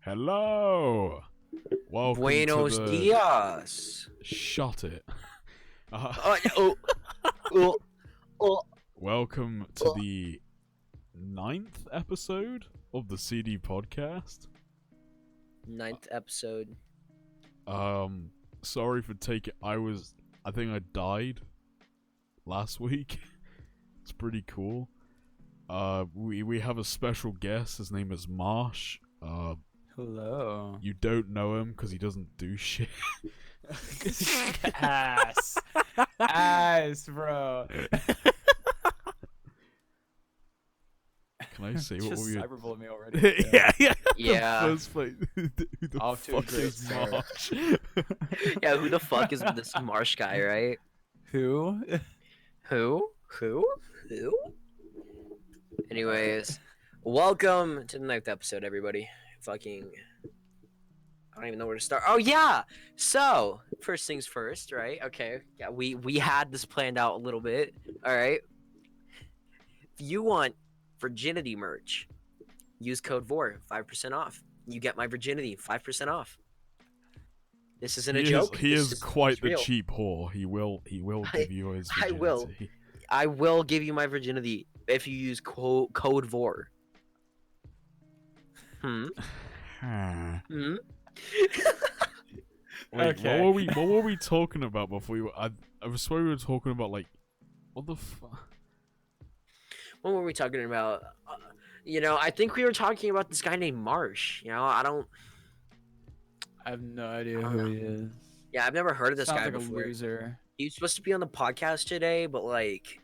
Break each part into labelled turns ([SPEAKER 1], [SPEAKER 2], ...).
[SPEAKER 1] Hello. Welcome
[SPEAKER 2] Buenos
[SPEAKER 1] to the...
[SPEAKER 2] dias.
[SPEAKER 1] Shut it. Welcome to the 9th episode of the CD podcast.
[SPEAKER 2] 9th episode.
[SPEAKER 1] Sorry for taking... I think I died last week. It's pretty cool. We have a special guest. His name is Marsh.
[SPEAKER 3] Hello.
[SPEAKER 1] You don't know him because he doesn't do shit.
[SPEAKER 3] Ass, bro.
[SPEAKER 1] Can I say what
[SPEAKER 3] Just
[SPEAKER 1] we?
[SPEAKER 3] cyberbullet me already.
[SPEAKER 2] Yeah.
[SPEAKER 1] The first place. Who the
[SPEAKER 3] Off to a
[SPEAKER 1] fuck
[SPEAKER 3] great
[SPEAKER 1] is
[SPEAKER 3] start.
[SPEAKER 1] Marsh?
[SPEAKER 2] Yeah, who the fuck is this Marsh guy, right?
[SPEAKER 3] Who?
[SPEAKER 2] Who? Anyways, welcome to the 9th episode, everybody. Fucking... I don't even know where to start. Oh, yeah! So, first things first, right? Okay. Yeah, we had this planned out a little bit. Alright? If you want virginity merch, use code VOR, 5% off. You get my virginity, 5% off. This isn't a joke.
[SPEAKER 1] He
[SPEAKER 2] This
[SPEAKER 1] is quite the
[SPEAKER 2] real.
[SPEAKER 1] cheap whore. He will give you his
[SPEAKER 2] I
[SPEAKER 1] virginity.
[SPEAKER 2] I will give you my virginity if you use code VOR.
[SPEAKER 1] Wait,
[SPEAKER 3] Okay.
[SPEAKER 1] what were we talking about before we were... I swear we were talking about, like... What the fuck?
[SPEAKER 2] What were we talking about? I think we were talking about this guy named Marsh. I
[SPEAKER 3] have no idea
[SPEAKER 2] I don't
[SPEAKER 3] who
[SPEAKER 2] know.
[SPEAKER 3] he is.
[SPEAKER 2] Yeah, I've never heard of this
[SPEAKER 3] Sounds
[SPEAKER 2] guy
[SPEAKER 3] like
[SPEAKER 2] before.
[SPEAKER 3] a loser.
[SPEAKER 2] He was supposed to be on the podcast today, but like...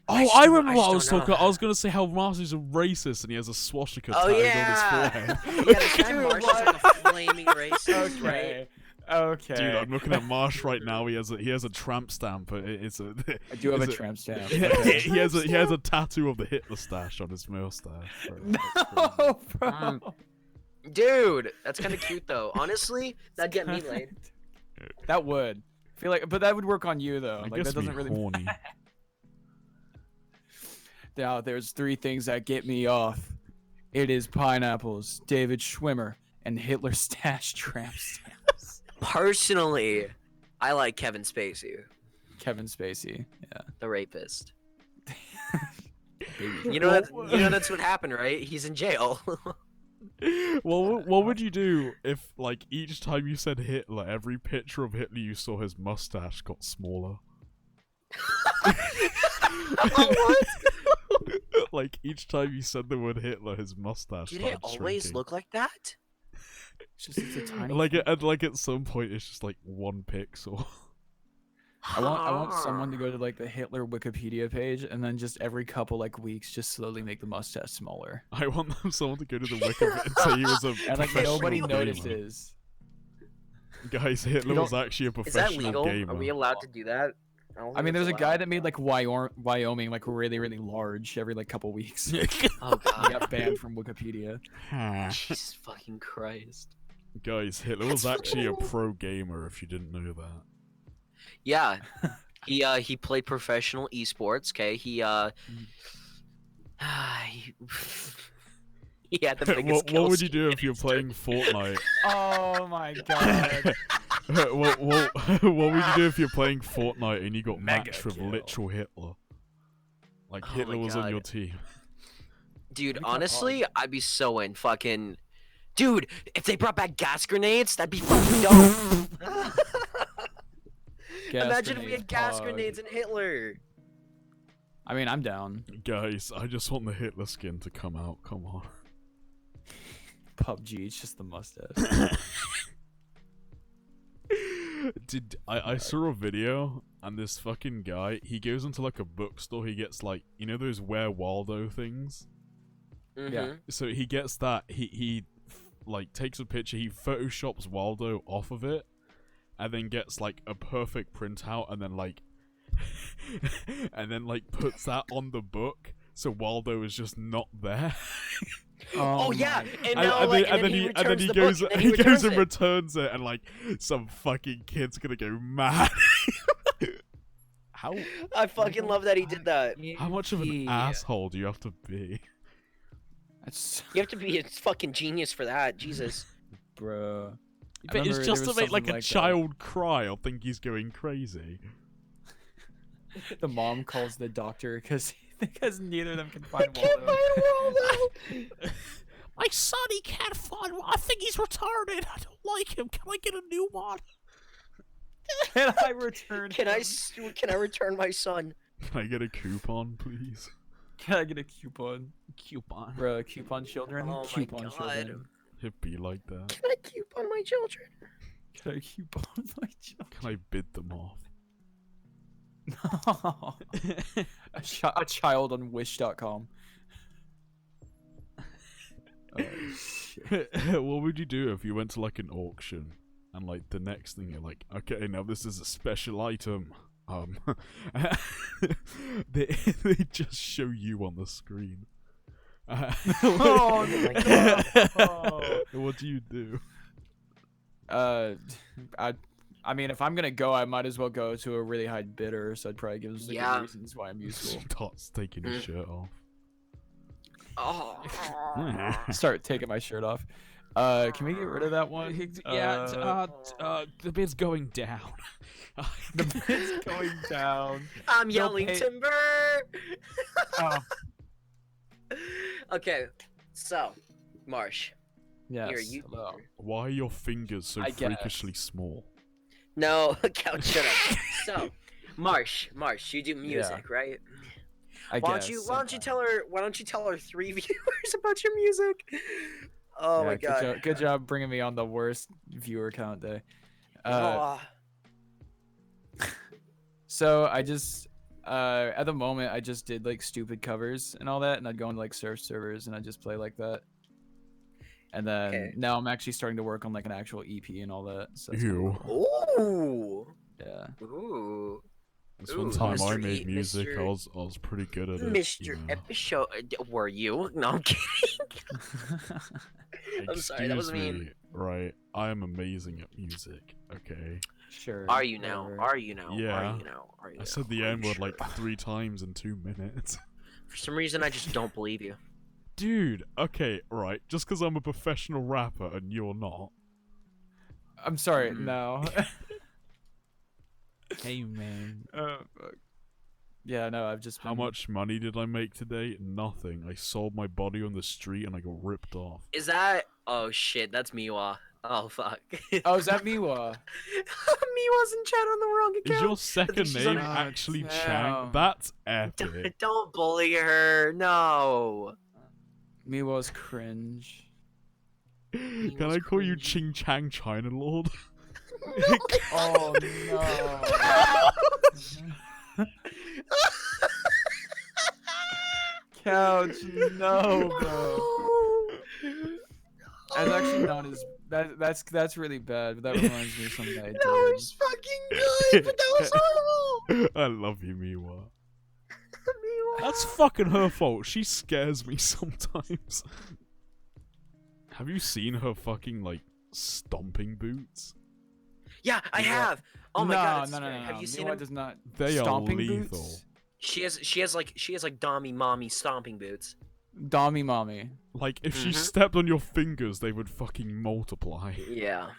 [SPEAKER 1] Oh, I remember what I
[SPEAKER 2] just
[SPEAKER 1] was
[SPEAKER 2] don't
[SPEAKER 1] talking
[SPEAKER 2] know.
[SPEAKER 1] about. I was going to say how Marsh is a racist and he has a swastika
[SPEAKER 2] Oh,
[SPEAKER 1] tattooed
[SPEAKER 2] yeah!
[SPEAKER 1] on his forehead.
[SPEAKER 2] Yeah, this guy Marsh is like a flaming racist, right?
[SPEAKER 3] Okay.
[SPEAKER 1] Dude, I'm looking at Marsh right now. He has a tramp stamp. It's a.
[SPEAKER 3] I do have a
[SPEAKER 1] it's
[SPEAKER 3] tramp stamp.
[SPEAKER 1] he has a tattoo of the Hitler stash on his mustache. Bro.
[SPEAKER 3] No, bro.
[SPEAKER 2] Dude, that's kind of cute, though. Honestly, that'd get me laid.
[SPEAKER 3] That would. I feel like, but that would work on you though.
[SPEAKER 1] I
[SPEAKER 3] Like
[SPEAKER 1] guess
[SPEAKER 3] that doesn't
[SPEAKER 1] me
[SPEAKER 3] really.
[SPEAKER 1] horny.
[SPEAKER 3] Now, there's 3 things that get me off. It is pineapples, David Schwimmer, and Hitler stash tramp stamps.
[SPEAKER 2] Personally, I like Kevin Spacey,
[SPEAKER 3] Kevin Spacey. Yeah.
[SPEAKER 2] the rapist.
[SPEAKER 3] Baby.
[SPEAKER 2] You know that's what happened, right? He's in jail.
[SPEAKER 1] Well, what would you do if, like, each time you said Hitler, every picture of Hitler you saw his mustache got smaller?
[SPEAKER 2] What?
[SPEAKER 1] Like, each time you said the word Hitler, his mustache
[SPEAKER 2] Did
[SPEAKER 1] started
[SPEAKER 2] it always
[SPEAKER 1] shrinking.
[SPEAKER 2] look like that?
[SPEAKER 3] It's a tiny.
[SPEAKER 1] Like, at some point, it's just like 1 pixel.
[SPEAKER 3] I want someone to go to like the Hitler Wikipedia page and then just every couple like weeks just slowly make the mustache smaller.
[SPEAKER 1] I want someone to go to the Wikipedia and say he was a
[SPEAKER 3] And like
[SPEAKER 1] professional
[SPEAKER 3] nobody
[SPEAKER 1] gamer.
[SPEAKER 3] notices.
[SPEAKER 1] Guys, Hitler
[SPEAKER 3] You
[SPEAKER 1] was actually a
[SPEAKER 2] Is that
[SPEAKER 1] professional
[SPEAKER 2] legal?
[SPEAKER 1] gamer.
[SPEAKER 2] Are we allowed to do that?
[SPEAKER 3] I mean, there's a guy that made like Wyoming like really, really large every like couple weeks.
[SPEAKER 2] Oh
[SPEAKER 3] He
[SPEAKER 2] god.
[SPEAKER 3] got banned from Wikipedia.
[SPEAKER 2] Jesus fucking Christ.
[SPEAKER 1] Guys, Hitler was actually a pro gamer, if you didn't know that.
[SPEAKER 2] Yeah. He played professional esports, okay? He had the biggest
[SPEAKER 1] What would you
[SPEAKER 2] kill
[SPEAKER 1] do if you're playing Fortnite?
[SPEAKER 3] Oh my god.
[SPEAKER 1] what would you do if you're playing Fortnite and you got
[SPEAKER 3] Mega
[SPEAKER 1] matched with
[SPEAKER 3] kill.
[SPEAKER 1] literal Hitler? Like,
[SPEAKER 2] Oh
[SPEAKER 1] Hitler
[SPEAKER 2] my
[SPEAKER 1] was on
[SPEAKER 2] God.
[SPEAKER 1] your team.
[SPEAKER 2] Dude,
[SPEAKER 3] We got
[SPEAKER 2] honestly, I'd be so in fucking... Dude, if they brought back gas grenades, that'd be fucking dope. Imagine if we had gas grenades and Hitler.
[SPEAKER 3] I mean, I'm down.
[SPEAKER 1] Guys, I just want the Hitler skin to come out. Come on.
[SPEAKER 3] PUBG, it's just the mustache.
[SPEAKER 1] I saw a video and this fucking guy, he goes into like a bookstore, he gets like, you know those Where Waldo things?
[SPEAKER 3] Yeah.
[SPEAKER 1] So he gets that, he like takes a picture, he photoshops Waldo off of it, and then gets like a perfect printout and then like puts that on the book, so Waldo is just not there.
[SPEAKER 2] Oh yeah,
[SPEAKER 1] And then he goes and returns it, and like some fucking kid's gonna go mad. How
[SPEAKER 2] I fucking love that he did that.
[SPEAKER 1] much of an asshole do you have to be?
[SPEAKER 3] That's
[SPEAKER 2] You have to be a fucking genius for that. Jesus.
[SPEAKER 3] bruh. I
[SPEAKER 1] But it's
[SPEAKER 3] remember
[SPEAKER 1] just
[SPEAKER 3] there
[SPEAKER 1] to
[SPEAKER 3] was
[SPEAKER 1] make like
[SPEAKER 3] something
[SPEAKER 1] a
[SPEAKER 3] that.
[SPEAKER 1] child cry. I'll think he's going crazy.
[SPEAKER 3] The mom calls the doctor because neither of them can find
[SPEAKER 2] Can't
[SPEAKER 3] Waldo.
[SPEAKER 2] find Waldo.
[SPEAKER 1] My son, he can't find one. I think he's retarded. I don't like him. Can I get a new one?
[SPEAKER 3] Can I return?
[SPEAKER 2] Can
[SPEAKER 3] him?
[SPEAKER 2] I return my son?
[SPEAKER 1] Can I get a coupon, please?
[SPEAKER 3] Can I get a coupon?
[SPEAKER 1] Coupon.
[SPEAKER 3] Bruh, coupon children.
[SPEAKER 2] Oh my
[SPEAKER 3] coupon
[SPEAKER 2] God.
[SPEAKER 3] children.
[SPEAKER 1] It'd be like that.
[SPEAKER 2] Can I coupon my children?
[SPEAKER 3] Can I coupon my children?
[SPEAKER 1] Can I bid them off?
[SPEAKER 3] A child on Wish.com. Oh, shit.
[SPEAKER 1] What would you do if you went to like an auction and like the next thing you're like, okay, now this is a special item. They just show you on the screen.
[SPEAKER 3] Oh
[SPEAKER 2] my God.
[SPEAKER 3] Oh.
[SPEAKER 1] What do you do?
[SPEAKER 3] I mean, if I'm gonna go, I might as well go to a really high bidder. So I'd probably give them
[SPEAKER 2] Yeah.
[SPEAKER 3] reasons why I'm useful.
[SPEAKER 1] Starts taking his shirt off.
[SPEAKER 2] Oh.
[SPEAKER 3] Start taking my shirt off. Can we get rid of that one?
[SPEAKER 1] The bid's going down.
[SPEAKER 3] The bid's going down.
[SPEAKER 2] I'm
[SPEAKER 3] They'll
[SPEAKER 2] yelling
[SPEAKER 3] pay-
[SPEAKER 2] timber.
[SPEAKER 3] Oh,
[SPEAKER 2] Okay, so Marsh,
[SPEAKER 3] yes.
[SPEAKER 2] you're a YouTuber.
[SPEAKER 3] hello.
[SPEAKER 1] Why are your fingers so
[SPEAKER 3] I guess.
[SPEAKER 1] freakishly small?
[SPEAKER 2] No, Couch, shut up. So, Marsh, you do music, right?
[SPEAKER 3] I
[SPEAKER 2] Why
[SPEAKER 3] guess.
[SPEAKER 2] don't you tell her 3 viewers about your music? Oh my God.
[SPEAKER 3] Good job bringing me on the worst viewer count day.
[SPEAKER 2] Oh,
[SPEAKER 3] So I just at the moment I just did like stupid covers and all that, and I'd go into like surf servers and I'd just play like that. And then
[SPEAKER 2] Okay.
[SPEAKER 3] now I'm actually starting to work on like an actual EP and all that. So that's kinda
[SPEAKER 1] Ew.
[SPEAKER 3] cool.
[SPEAKER 2] ooh,
[SPEAKER 3] Yeah.
[SPEAKER 2] ooh,
[SPEAKER 1] This one
[SPEAKER 2] Ooh,
[SPEAKER 1] time I
[SPEAKER 2] Mr.
[SPEAKER 1] made
[SPEAKER 2] E-
[SPEAKER 1] music, I
[SPEAKER 2] Mr.
[SPEAKER 1] was pretty good at it.
[SPEAKER 2] Mr.
[SPEAKER 1] you know.
[SPEAKER 2] Episode. Were you? No, I'm kidding. I'm sorry, that was
[SPEAKER 1] Excuse
[SPEAKER 2] mean.
[SPEAKER 1] me, right? I am amazing at music. Okay.
[SPEAKER 3] Sure.
[SPEAKER 2] Are you now?
[SPEAKER 3] whatever.
[SPEAKER 2] Are you now?
[SPEAKER 1] Yeah.
[SPEAKER 2] Are you now? Are you
[SPEAKER 1] I
[SPEAKER 2] now?
[SPEAKER 1] said the
[SPEAKER 2] Are you
[SPEAKER 1] N word
[SPEAKER 2] sure?
[SPEAKER 1] like 3 times in 2 minutes.
[SPEAKER 2] For some reason, I just don't believe you.
[SPEAKER 1] Dude, okay, right. Just because I'm a professional rapper and you're not.
[SPEAKER 3] I'm sorry.
[SPEAKER 2] Mm.
[SPEAKER 3] No.
[SPEAKER 1] Hey, man.
[SPEAKER 3] Fuck. Yeah. No. I've just.
[SPEAKER 1] How
[SPEAKER 3] been-
[SPEAKER 1] much money did I make today? Nothing. I sold my body on the street and I got ripped off.
[SPEAKER 2] Is that? Oh shit, that's Miwa. Oh fuck.
[SPEAKER 3] Oh, is that Miwa?
[SPEAKER 2] Miwa's in chat on the wrong
[SPEAKER 1] Is
[SPEAKER 2] account.
[SPEAKER 1] your second
[SPEAKER 2] she's
[SPEAKER 1] name
[SPEAKER 2] on-
[SPEAKER 1] actually
[SPEAKER 3] God
[SPEAKER 1] Chang?
[SPEAKER 3] damn.
[SPEAKER 1] That's epic.
[SPEAKER 2] Don't bully her. No.
[SPEAKER 3] Miwa's cringe.
[SPEAKER 1] Can
[SPEAKER 2] was
[SPEAKER 1] I call you
[SPEAKER 2] cringy.
[SPEAKER 1] Ching Chang China Lord?
[SPEAKER 3] Oh no. Couch. No, bro. That's actually not as that's really bad, but that reminds me of something I did.
[SPEAKER 2] That was fucking good, but that was horrible.
[SPEAKER 1] I love you, Miwa.
[SPEAKER 2] Miwa.
[SPEAKER 1] That's fucking her fault. She scares me sometimes. Have you seen her fucking, like, stomping boots?
[SPEAKER 2] Yeah, I
[SPEAKER 3] Miwa-
[SPEAKER 2] have. Oh my god. it's
[SPEAKER 3] no.
[SPEAKER 2] scary. Have you seen
[SPEAKER 3] Miwa
[SPEAKER 2] him?
[SPEAKER 3] does not.
[SPEAKER 1] They
[SPEAKER 3] Stomping
[SPEAKER 1] are lethal.
[SPEAKER 3] boots?
[SPEAKER 2] She has like dommy mommy stomping boots.
[SPEAKER 3] Dommy mommy.
[SPEAKER 1] Like, if she
[SPEAKER 2] Mhm.
[SPEAKER 1] stepped on your fingers, they would fucking multiply.
[SPEAKER 2] Yeah.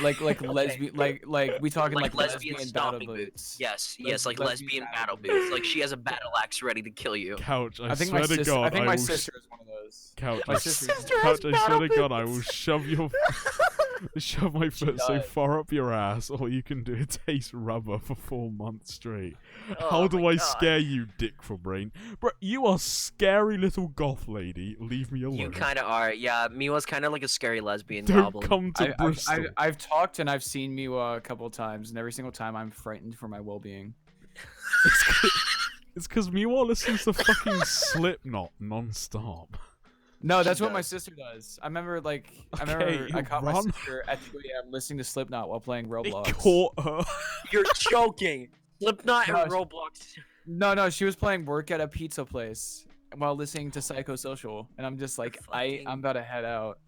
[SPEAKER 3] Like lesbian like we talking
[SPEAKER 2] Like
[SPEAKER 3] like
[SPEAKER 2] lesbian
[SPEAKER 3] battle
[SPEAKER 2] stomping
[SPEAKER 3] boots.
[SPEAKER 2] boots. Yes,
[SPEAKER 3] Les-
[SPEAKER 2] like
[SPEAKER 3] lesbian
[SPEAKER 2] lesbian
[SPEAKER 3] battle
[SPEAKER 2] battle boots. Like she has a battle axe ready to kill you.
[SPEAKER 1] Couch, I,
[SPEAKER 3] I think
[SPEAKER 1] swear
[SPEAKER 3] my
[SPEAKER 1] to
[SPEAKER 3] sister.
[SPEAKER 1] God,
[SPEAKER 3] I think my
[SPEAKER 1] will
[SPEAKER 3] sister is one of those.
[SPEAKER 1] Couch,
[SPEAKER 3] My
[SPEAKER 1] I,
[SPEAKER 3] sister-
[SPEAKER 2] Sister has
[SPEAKER 1] Couch, I swear to
[SPEAKER 2] battle
[SPEAKER 1] God, I will
[SPEAKER 2] boots.
[SPEAKER 1] shove your, shove my foot so
[SPEAKER 3] does.
[SPEAKER 1] far up your ass, all you can do is taste rubber for 4 months straight.
[SPEAKER 2] Oh
[SPEAKER 1] How do
[SPEAKER 2] my
[SPEAKER 1] I
[SPEAKER 2] God.
[SPEAKER 1] scare you, dick for brain? Bro, you are scary little goth lady. Leave me alone.
[SPEAKER 2] You kind of are. Yeah, Miwa's kind of like a scary lesbian
[SPEAKER 1] Don't
[SPEAKER 2] goblin.
[SPEAKER 1] come to Bristol.
[SPEAKER 3] I've talked and I've seen Miwa a couple times, and every single time I'm frightened for my well-being.
[SPEAKER 1] It's because Miwa listens to fucking Slipknot non-stop.
[SPEAKER 3] No,
[SPEAKER 2] She
[SPEAKER 3] that's what my
[SPEAKER 2] does.
[SPEAKER 3] sister does. I remember I
[SPEAKER 1] Okay,
[SPEAKER 3] caught my
[SPEAKER 1] run.
[SPEAKER 3] sister at 2 a.m. listening to Slipknot while playing
[SPEAKER 1] They
[SPEAKER 3] Roblox.
[SPEAKER 1] caught her.
[SPEAKER 2] You're joking. Slipknot
[SPEAKER 3] No,
[SPEAKER 2] and Roblox.
[SPEAKER 3] No, she was playing Work at a Pizza Place while listening to Psychosocial, and I'm just like,
[SPEAKER 2] Fucking-
[SPEAKER 3] I'm about to head out.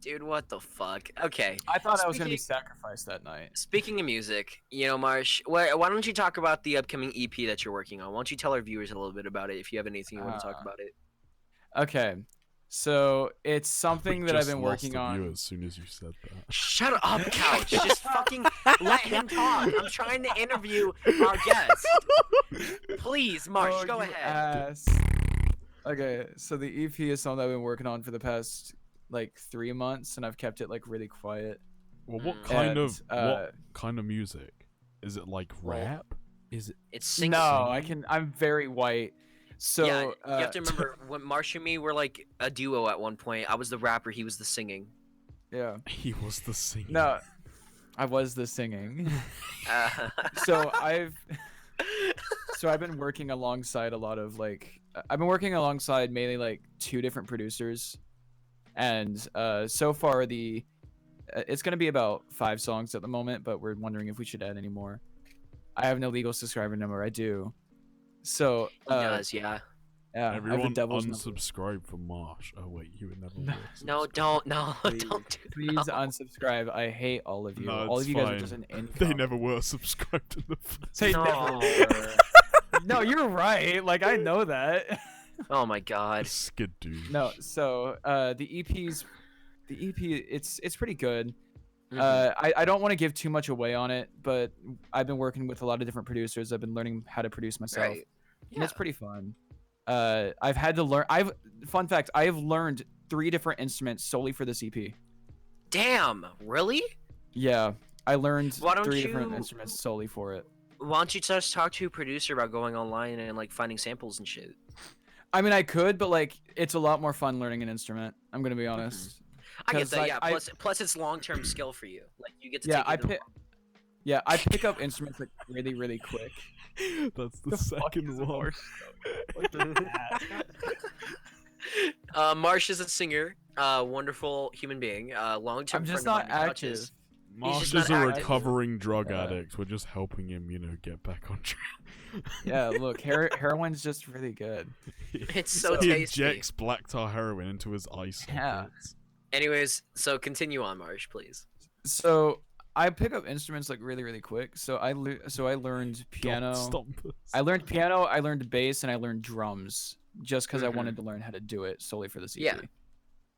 [SPEAKER 2] Dude, what the fuck? Okay.
[SPEAKER 3] I thought I was gonna be
[SPEAKER 2] Speaking-
[SPEAKER 3] sacrificed that night.
[SPEAKER 2] Speaking of music, you know, Marsh, why don't you talk about the upcoming EP that you're working on? Why don't you tell our viewers a little bit about it if you have anything you want to talk about it?
[SPEAKER 3] Okay, So it's something
[SPEAKER 1] We
[SPEAKER 3] that I've
[SPEAKER 1] just
[SPEAKER 3] been
[SPEAKER 1] lost
[SPEAKER 3] working
[SPEAKER 1] a viewer
[SPEAKER 3] on.
[SPEAKER 1] as soon as you said that.
[SPEAKER 2] Shut up, Couch. Just fucking let him talk. I'm trying to interview our guest. Please, Marsh,
[SPEAKER 3] Oh,
[SPEAKER 2] go
[SPEAKER 3] you
[SPEAKER 2] ahead.
[SPEAKER 3] ass. Okay, so the EP is something I've been working on for the past like 3 months, and I've kept it like really quiet.
[SPEAKER 1] Well, what
[SPEAKER 2] Mm.
[SPEAKER 1] kind
[SPEAKER 3] And,
[SPEAKER 1] of what kind of music? Is it like
[SPEAKER 2] Well,
[SPEAKER 1] rap? Is it?
[SPEAKER 2] It's
[SPEAKER 3] No,
[SPEAKER 2] singing.
[SPEAKER 3] I'm very white. So
[SPEAKER 2] Yeah, you have to remember when Marsh and me were like a duo at one point. I was the rapper, he was the singing.
[SPEAKER 3] yeah.
[SPEAKER 1] He was the singer.
[SPEAKER 3] No, I was the singing.
[SPEAKER 2] Uh,
[SPEAKER 3] So I've been working alongside a lot of like I've been working alongside mainly like 2 different producers, and so far it's gonna be about 5 songs at the moment, but we're wondering if we should add any more. I have no legal subscriber number. I do. So
[SPEAKER 2] he does, yeah.
[SPEAKER 3] yeah, I have the
[SPEAKER 1] Everyone
[SPEAKER 3] devil's number.
[SPEAKER 1] unsubscribe from Marsh. Oh wait, you would never.
[SPEAKER 3] No.
[SPEAKER 1] will
[SPEAKER 2] No,
[SPEAKER 1] subscribe.
[SPEAKER 2] no,
[SPEAKER 3] Please,
[SPEAKER 2] don't do
[SPEAKER 3] please
[SPEAKER 2] that.
[SPEAKER 3] unsubscribe. I hate all of you.
[SPEAKER 1] No,
[SPEAKER 3] All
[SPEAKER 1] it's
[SPEAKER 3] of you guys are
[SPEAKER 1] fine.
[SPEAKER 3] just an income.
[SPEAKER 1] They never were subscribed in the first.
[SPEAKER 3] They
[SPEAKER 2] No.
[SPEAKER 3] never were. No, you're right. Like I know that.
[SPEAKER 2] Oh my god.
[SPEAKER 1] Skidoo.
[SPEAKER 3] No, so the EP it's pretty good.
[SPEAKER 2] Mhm.
[SPEAKER 3] I don't want to give too much away on it, but I've been working with a lot of different producers. I've been learning how to produce myself,
[SPEAKER 2] Right.
[SPEAKER 3] and it's pretty fun. I've had to learn. Fun fact, I have learned 3 different instruments solely for this EP.
[SPEAKER 2] Damn, really?
[SPEAKER 3] Yeah, I learned
[SPEAKER 2] Why don't
[SPEAKER 3] 3 different
[SPEAKER 2] you-
[SPEAKER 3] instruments solely for it.
[SPEAKER 2] Why don't you just talk to a producer about going online and like finding samples and shit?
[SPEAKER 3] I mean, I could, but like, it's a lot more fun learning an instrument. I'm gonna be honest.
[SPEAKER 2] I get
[SPEAKER 3] 'Cause,
[SPEAKER 2] that,
[SPEAKER 3] like,
[SPEAKER 2] yeah. Plus it's long-term skill for you. Like you get to
[SPEAKER 3] Yeah,
[SPEAKER 2] take it.
[SPEAKER 3] I pick up instruments like really, really quick.
[SPEAKER 1] That's the,
[SPEAKER 3] The fuck
[SPEAKER 1] second
[SPEAKER 3] is
[SPEAKER 1] one.
[SPEAKER 2] Marsh is a singer, wonderful human being, long-term.
[SPEAKER 3] I'm just
[SPEAKER 2] friend of
[SPEAKER 3] not
[SPEAKER 2] mine,
[SPEAKER 3] active.
[SPEAKER 2] Couches.
[SPEAKER 1] Marsh
[SPEAKER 2] just
[SPEAKER 1] is
[SPEAKER 2] not
[SPEAKER 1] a
[SPEAKER 2] active.
[SPEAKER 1] recovering drug
[SPEAKER 3] Yeah.
[SPEAKER 1] addict. We're just helping him, get back on track.
[SPEAKER 3] Yeah, look, heroin's just really good.
[SPEAKER 2] It's so
[SPEAKER 1] he
[SPEAKER 2] tasty.
[SPEAKER 1] injects black tar heroin into his eye
[SPEAKER 3] Yeah.
[SPEAKER 1] sockets.
[SPEAKER 2] Anyways, so continue on, Marsh, please.
[SPEAKER 3] So I pick up instruments like really, really quick. So I learned piano.
[SPEAKER 1] Stop this.
[SPEAKER 3] I learned piano. I learned bass, and I learned drums just because I
[SPEAKER 2] Mhm.
[SPEAKER 3] wanted to learn how to do it solely for this EP.
[SPEAKER 2] Yeah.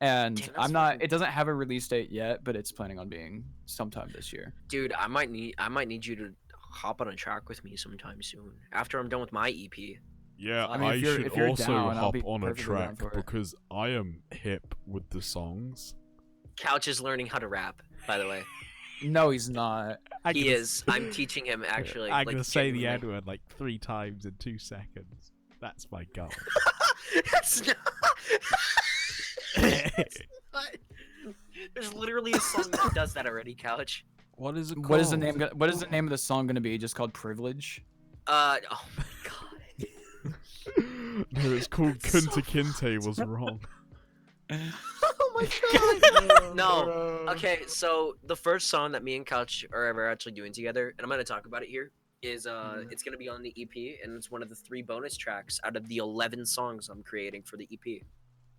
[SPEAKER 3] And
[SPEAKER 2] Damn, that's
[SPEAKER 3] I'm not.
[SPEAKER 2] fucking-
[SPEAKER 3] It doesn't have a release date yet, but it's planning on being sometime this year.
[SPEAKER 2] Dude, I might need you to hop on a track with me sometime soon after I'm done with my E EP.
[SPEAKER 1] Yeah,
[SPEAKER 3] I mean,
[SPEAKER 1] I
[SPEAKER 3] if
[SPEAKER 1] should
[SPEAKER 3] you're
[SPEAKER 1] also
[SPEAKER 3] down, I'll
[SPEAKER 1] hop
[SPEAKER 3] be
[SPEAKER 1] on a
[SPEAKER 3] perfectly down
[SPEAKER 1] track
[SPEAKER 3] for it.
[SPEAKER 1] because I am hip with the songs.
[SPEAKER 2] Couch is learning how to rap, by the way.
[SPEAKER 3] No, he's not.
[SPEAKER 2] He is. I'm teaching him actually.
[SPEAKER 4] I'm
[SPEAKER 2] like,
[SPEAKER 4] gonna say the
[SPEAKER 2] genuinely.
[SPEAKER 4] N word like 3 times in 2 seconds. That's my goal.
[SPEAKER 2] That's not... What? There's literally a song that does that already, Couch.
[SPEAKER 1] What is it called?
[SPEAKER 3] What is the name? What is the name of the song gonna be? Just called Privilege?
[SPEAKER 2] Oh my god.
[SPEAKER 1] No, it's called
[SPEAKER 2] That's so
[SPEAKER 1] Kunta Kinte was wrong.
[SPEAKER 2] Oh my god. No. Okay, so the first song that me and Couch are ever actually doing together, and I'm gonna talk about it here, is it's gonna be on the EP, and it's one of the 3 bonus tracks out of the 11 songs I'm creating for the EP.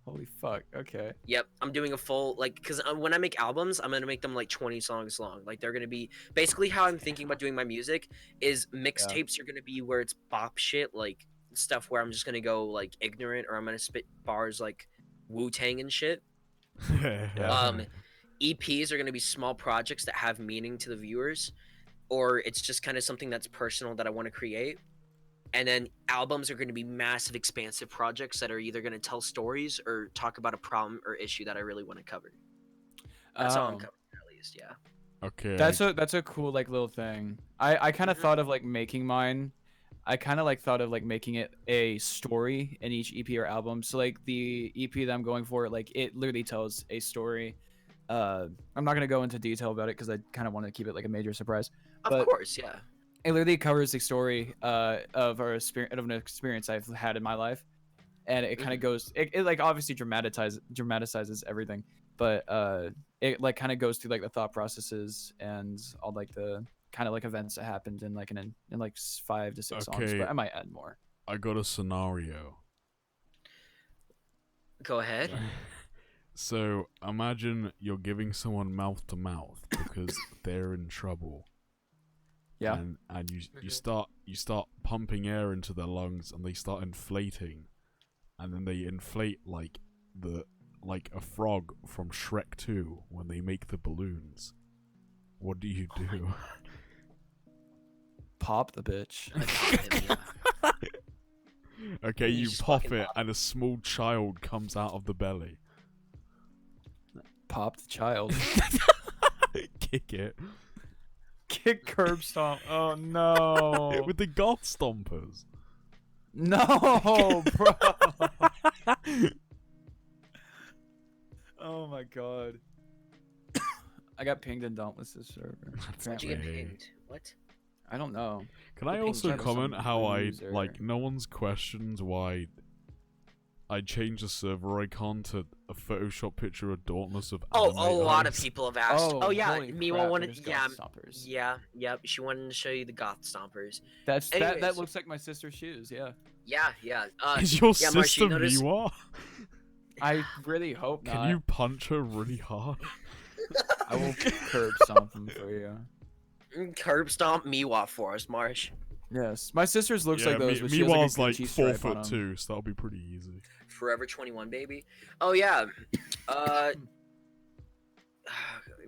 [SPEAKER 3] Holy fuck. Okay.
[SPEAKER 2] Yep, I'm doing a full because when I make albums, I'm gonna make them like 20 songs long. Like they're gonna be basically how I'm thinking about doing my music is mixtapes are gonna be where it's bop shit, like stuff where I'm just gonna go like ignorant, or I'm gonna spit bars like Wu-Tang and shit. EPs are gonna be small projects that have meaning to the viewers, or it's just kind of something that's personal that I want to create. And then albums are going to be massive, expansive projects that are either going to tell stories or talk about a problem or issue that I really want to cover. That's all I'm covering, at least. Yeah.
[SPEAKER 1] Okay.
[SPEAKER 3] That's a cool like little thing. I kind of
[SPEAKER 2] Mhm.
[SPEAKER 3] thought of like making mine. I kind of like thought of like making it a story in each EP or album. So like the EP that I'm going for, like it literally tells a story. I'm not gonna go into detail about it because I kind of want to keep it like a major surprise.
[SPEAKER 2] Of
[SPEAKER 3] But-
[SPEAKER 2] course, yeah.
[SPEAKER 3] It literally covers the story of an experience I've had in my life, and it kind of goes. It like obviously dramatizes everything, but it like kind of goes through like the thought processes and all like the kind of like events that happened in like in like 5 to 6 songs.
[SPEAKER 1] Okay.
[SPEAKER 3] But I might add more.
[SPEAKER 1] I got a scenario.
[SPEAKER 2] Go ahead.
[SPEAKER 1] So imagine you're giving someone mouth to mouth because they're in trouble.
[SPEAKER 3] Yeah.
[SPEAKER 1] And you start pumping air into their lungs and they start inflating, and then they inflate like the like a frog from Shrek 2 when they make the balloons, what do you do?
[SPEAKER 3] Pop the bitch.
[SPEAKER 1] Okay,
[SPEAKER 2] You
[SPEAKER 1] you
[SPEAKER 2] just
[SPEAKER 1] pop
[SPEAKER 2] fucking
[SPEAKER 1] it,
[SPEAKER 2] pop
[SPEAKER 1] and a small child comes out of the belly.
[SPEAKER 3] Pop the child.
[SPEAKER 1] Kick it
[SPEAKER 3] Kick curb stomp. Oh no.
[SPEAKER 1] with the goth stompers.
[SPEAKER 3] No, bro. Oh my god. I got pinged in Dauntlas' server.
[SPEAKER 2] Why'd you get
[SPEAKER 1] Apparently.
[SPEAKER 2] pinged? What?
[SPEAKER 3] I don't know.
[SPEAKER 1] Can I
[SPEAKER 2] Pink
[SPEAKER 1] also
[SPEAKER 2] Jack or
[SPEAKER 1] comment
[SPEAKER 3] some
[SPEAKER 1] how I
[SPEAKER 3] loser.
[SPEAKER 1] like no one's questions why I changed the server icon to a Photoshop picture of Dauntless of
[SPEAKER 2] Oh,
[SPEAKER 1] anime
[SPEAKER 2] a lot of
[SPEAKER 1] eyes?
[SPEAKER 2] people have asked. Oh, yeah,
[SPEAKER 3] holy
[SPEAKER 2] Miwa
[SPEAKER 3] crap,
[SPEAKER 2] wanted.
[SPEAKER 3] there's
[SPEAKER 2] Yeah,
[SPEAKER 3] goth stompers.
[SPEAKER 2] yeah, yep. She wanted to show you the goth stompers.
[SPEAKER 3] That
[SPEAKER 2] Anyways.
[SPEAKER 3] looks like my sister's shoes. Yeah.
[SPEAKER 2] Yeah, yeah.
[SPEAKER 1] Is your
[SPEAKER 2] yeah, Marsh,
[SPEAKER 1] sister
[SPEAKER 2] you notice-
[SPEAKER 1] Miwa?
[SPEAKER 3] I really hope not.
[SPEAKER 1] Can you punch her really hard?
[SPEAKER 3] I will curb stomp them for you.
[SPEAKER 2] Curb stomp Miwa for us, Marsh.
[SPEAKER 3] Yes, my sister's looks like those. but she has
[SPEAKER 1] Miwa's
[SPEAKER 3] like,
[SPEAKER 1] like
[SPEAKER 3] a Gucci stripe on 'em.
[SPEAKER 1] 4'2", so that'll be pretty easy.
[SPEAKER 2] Forever 21, baby. Oh yeah.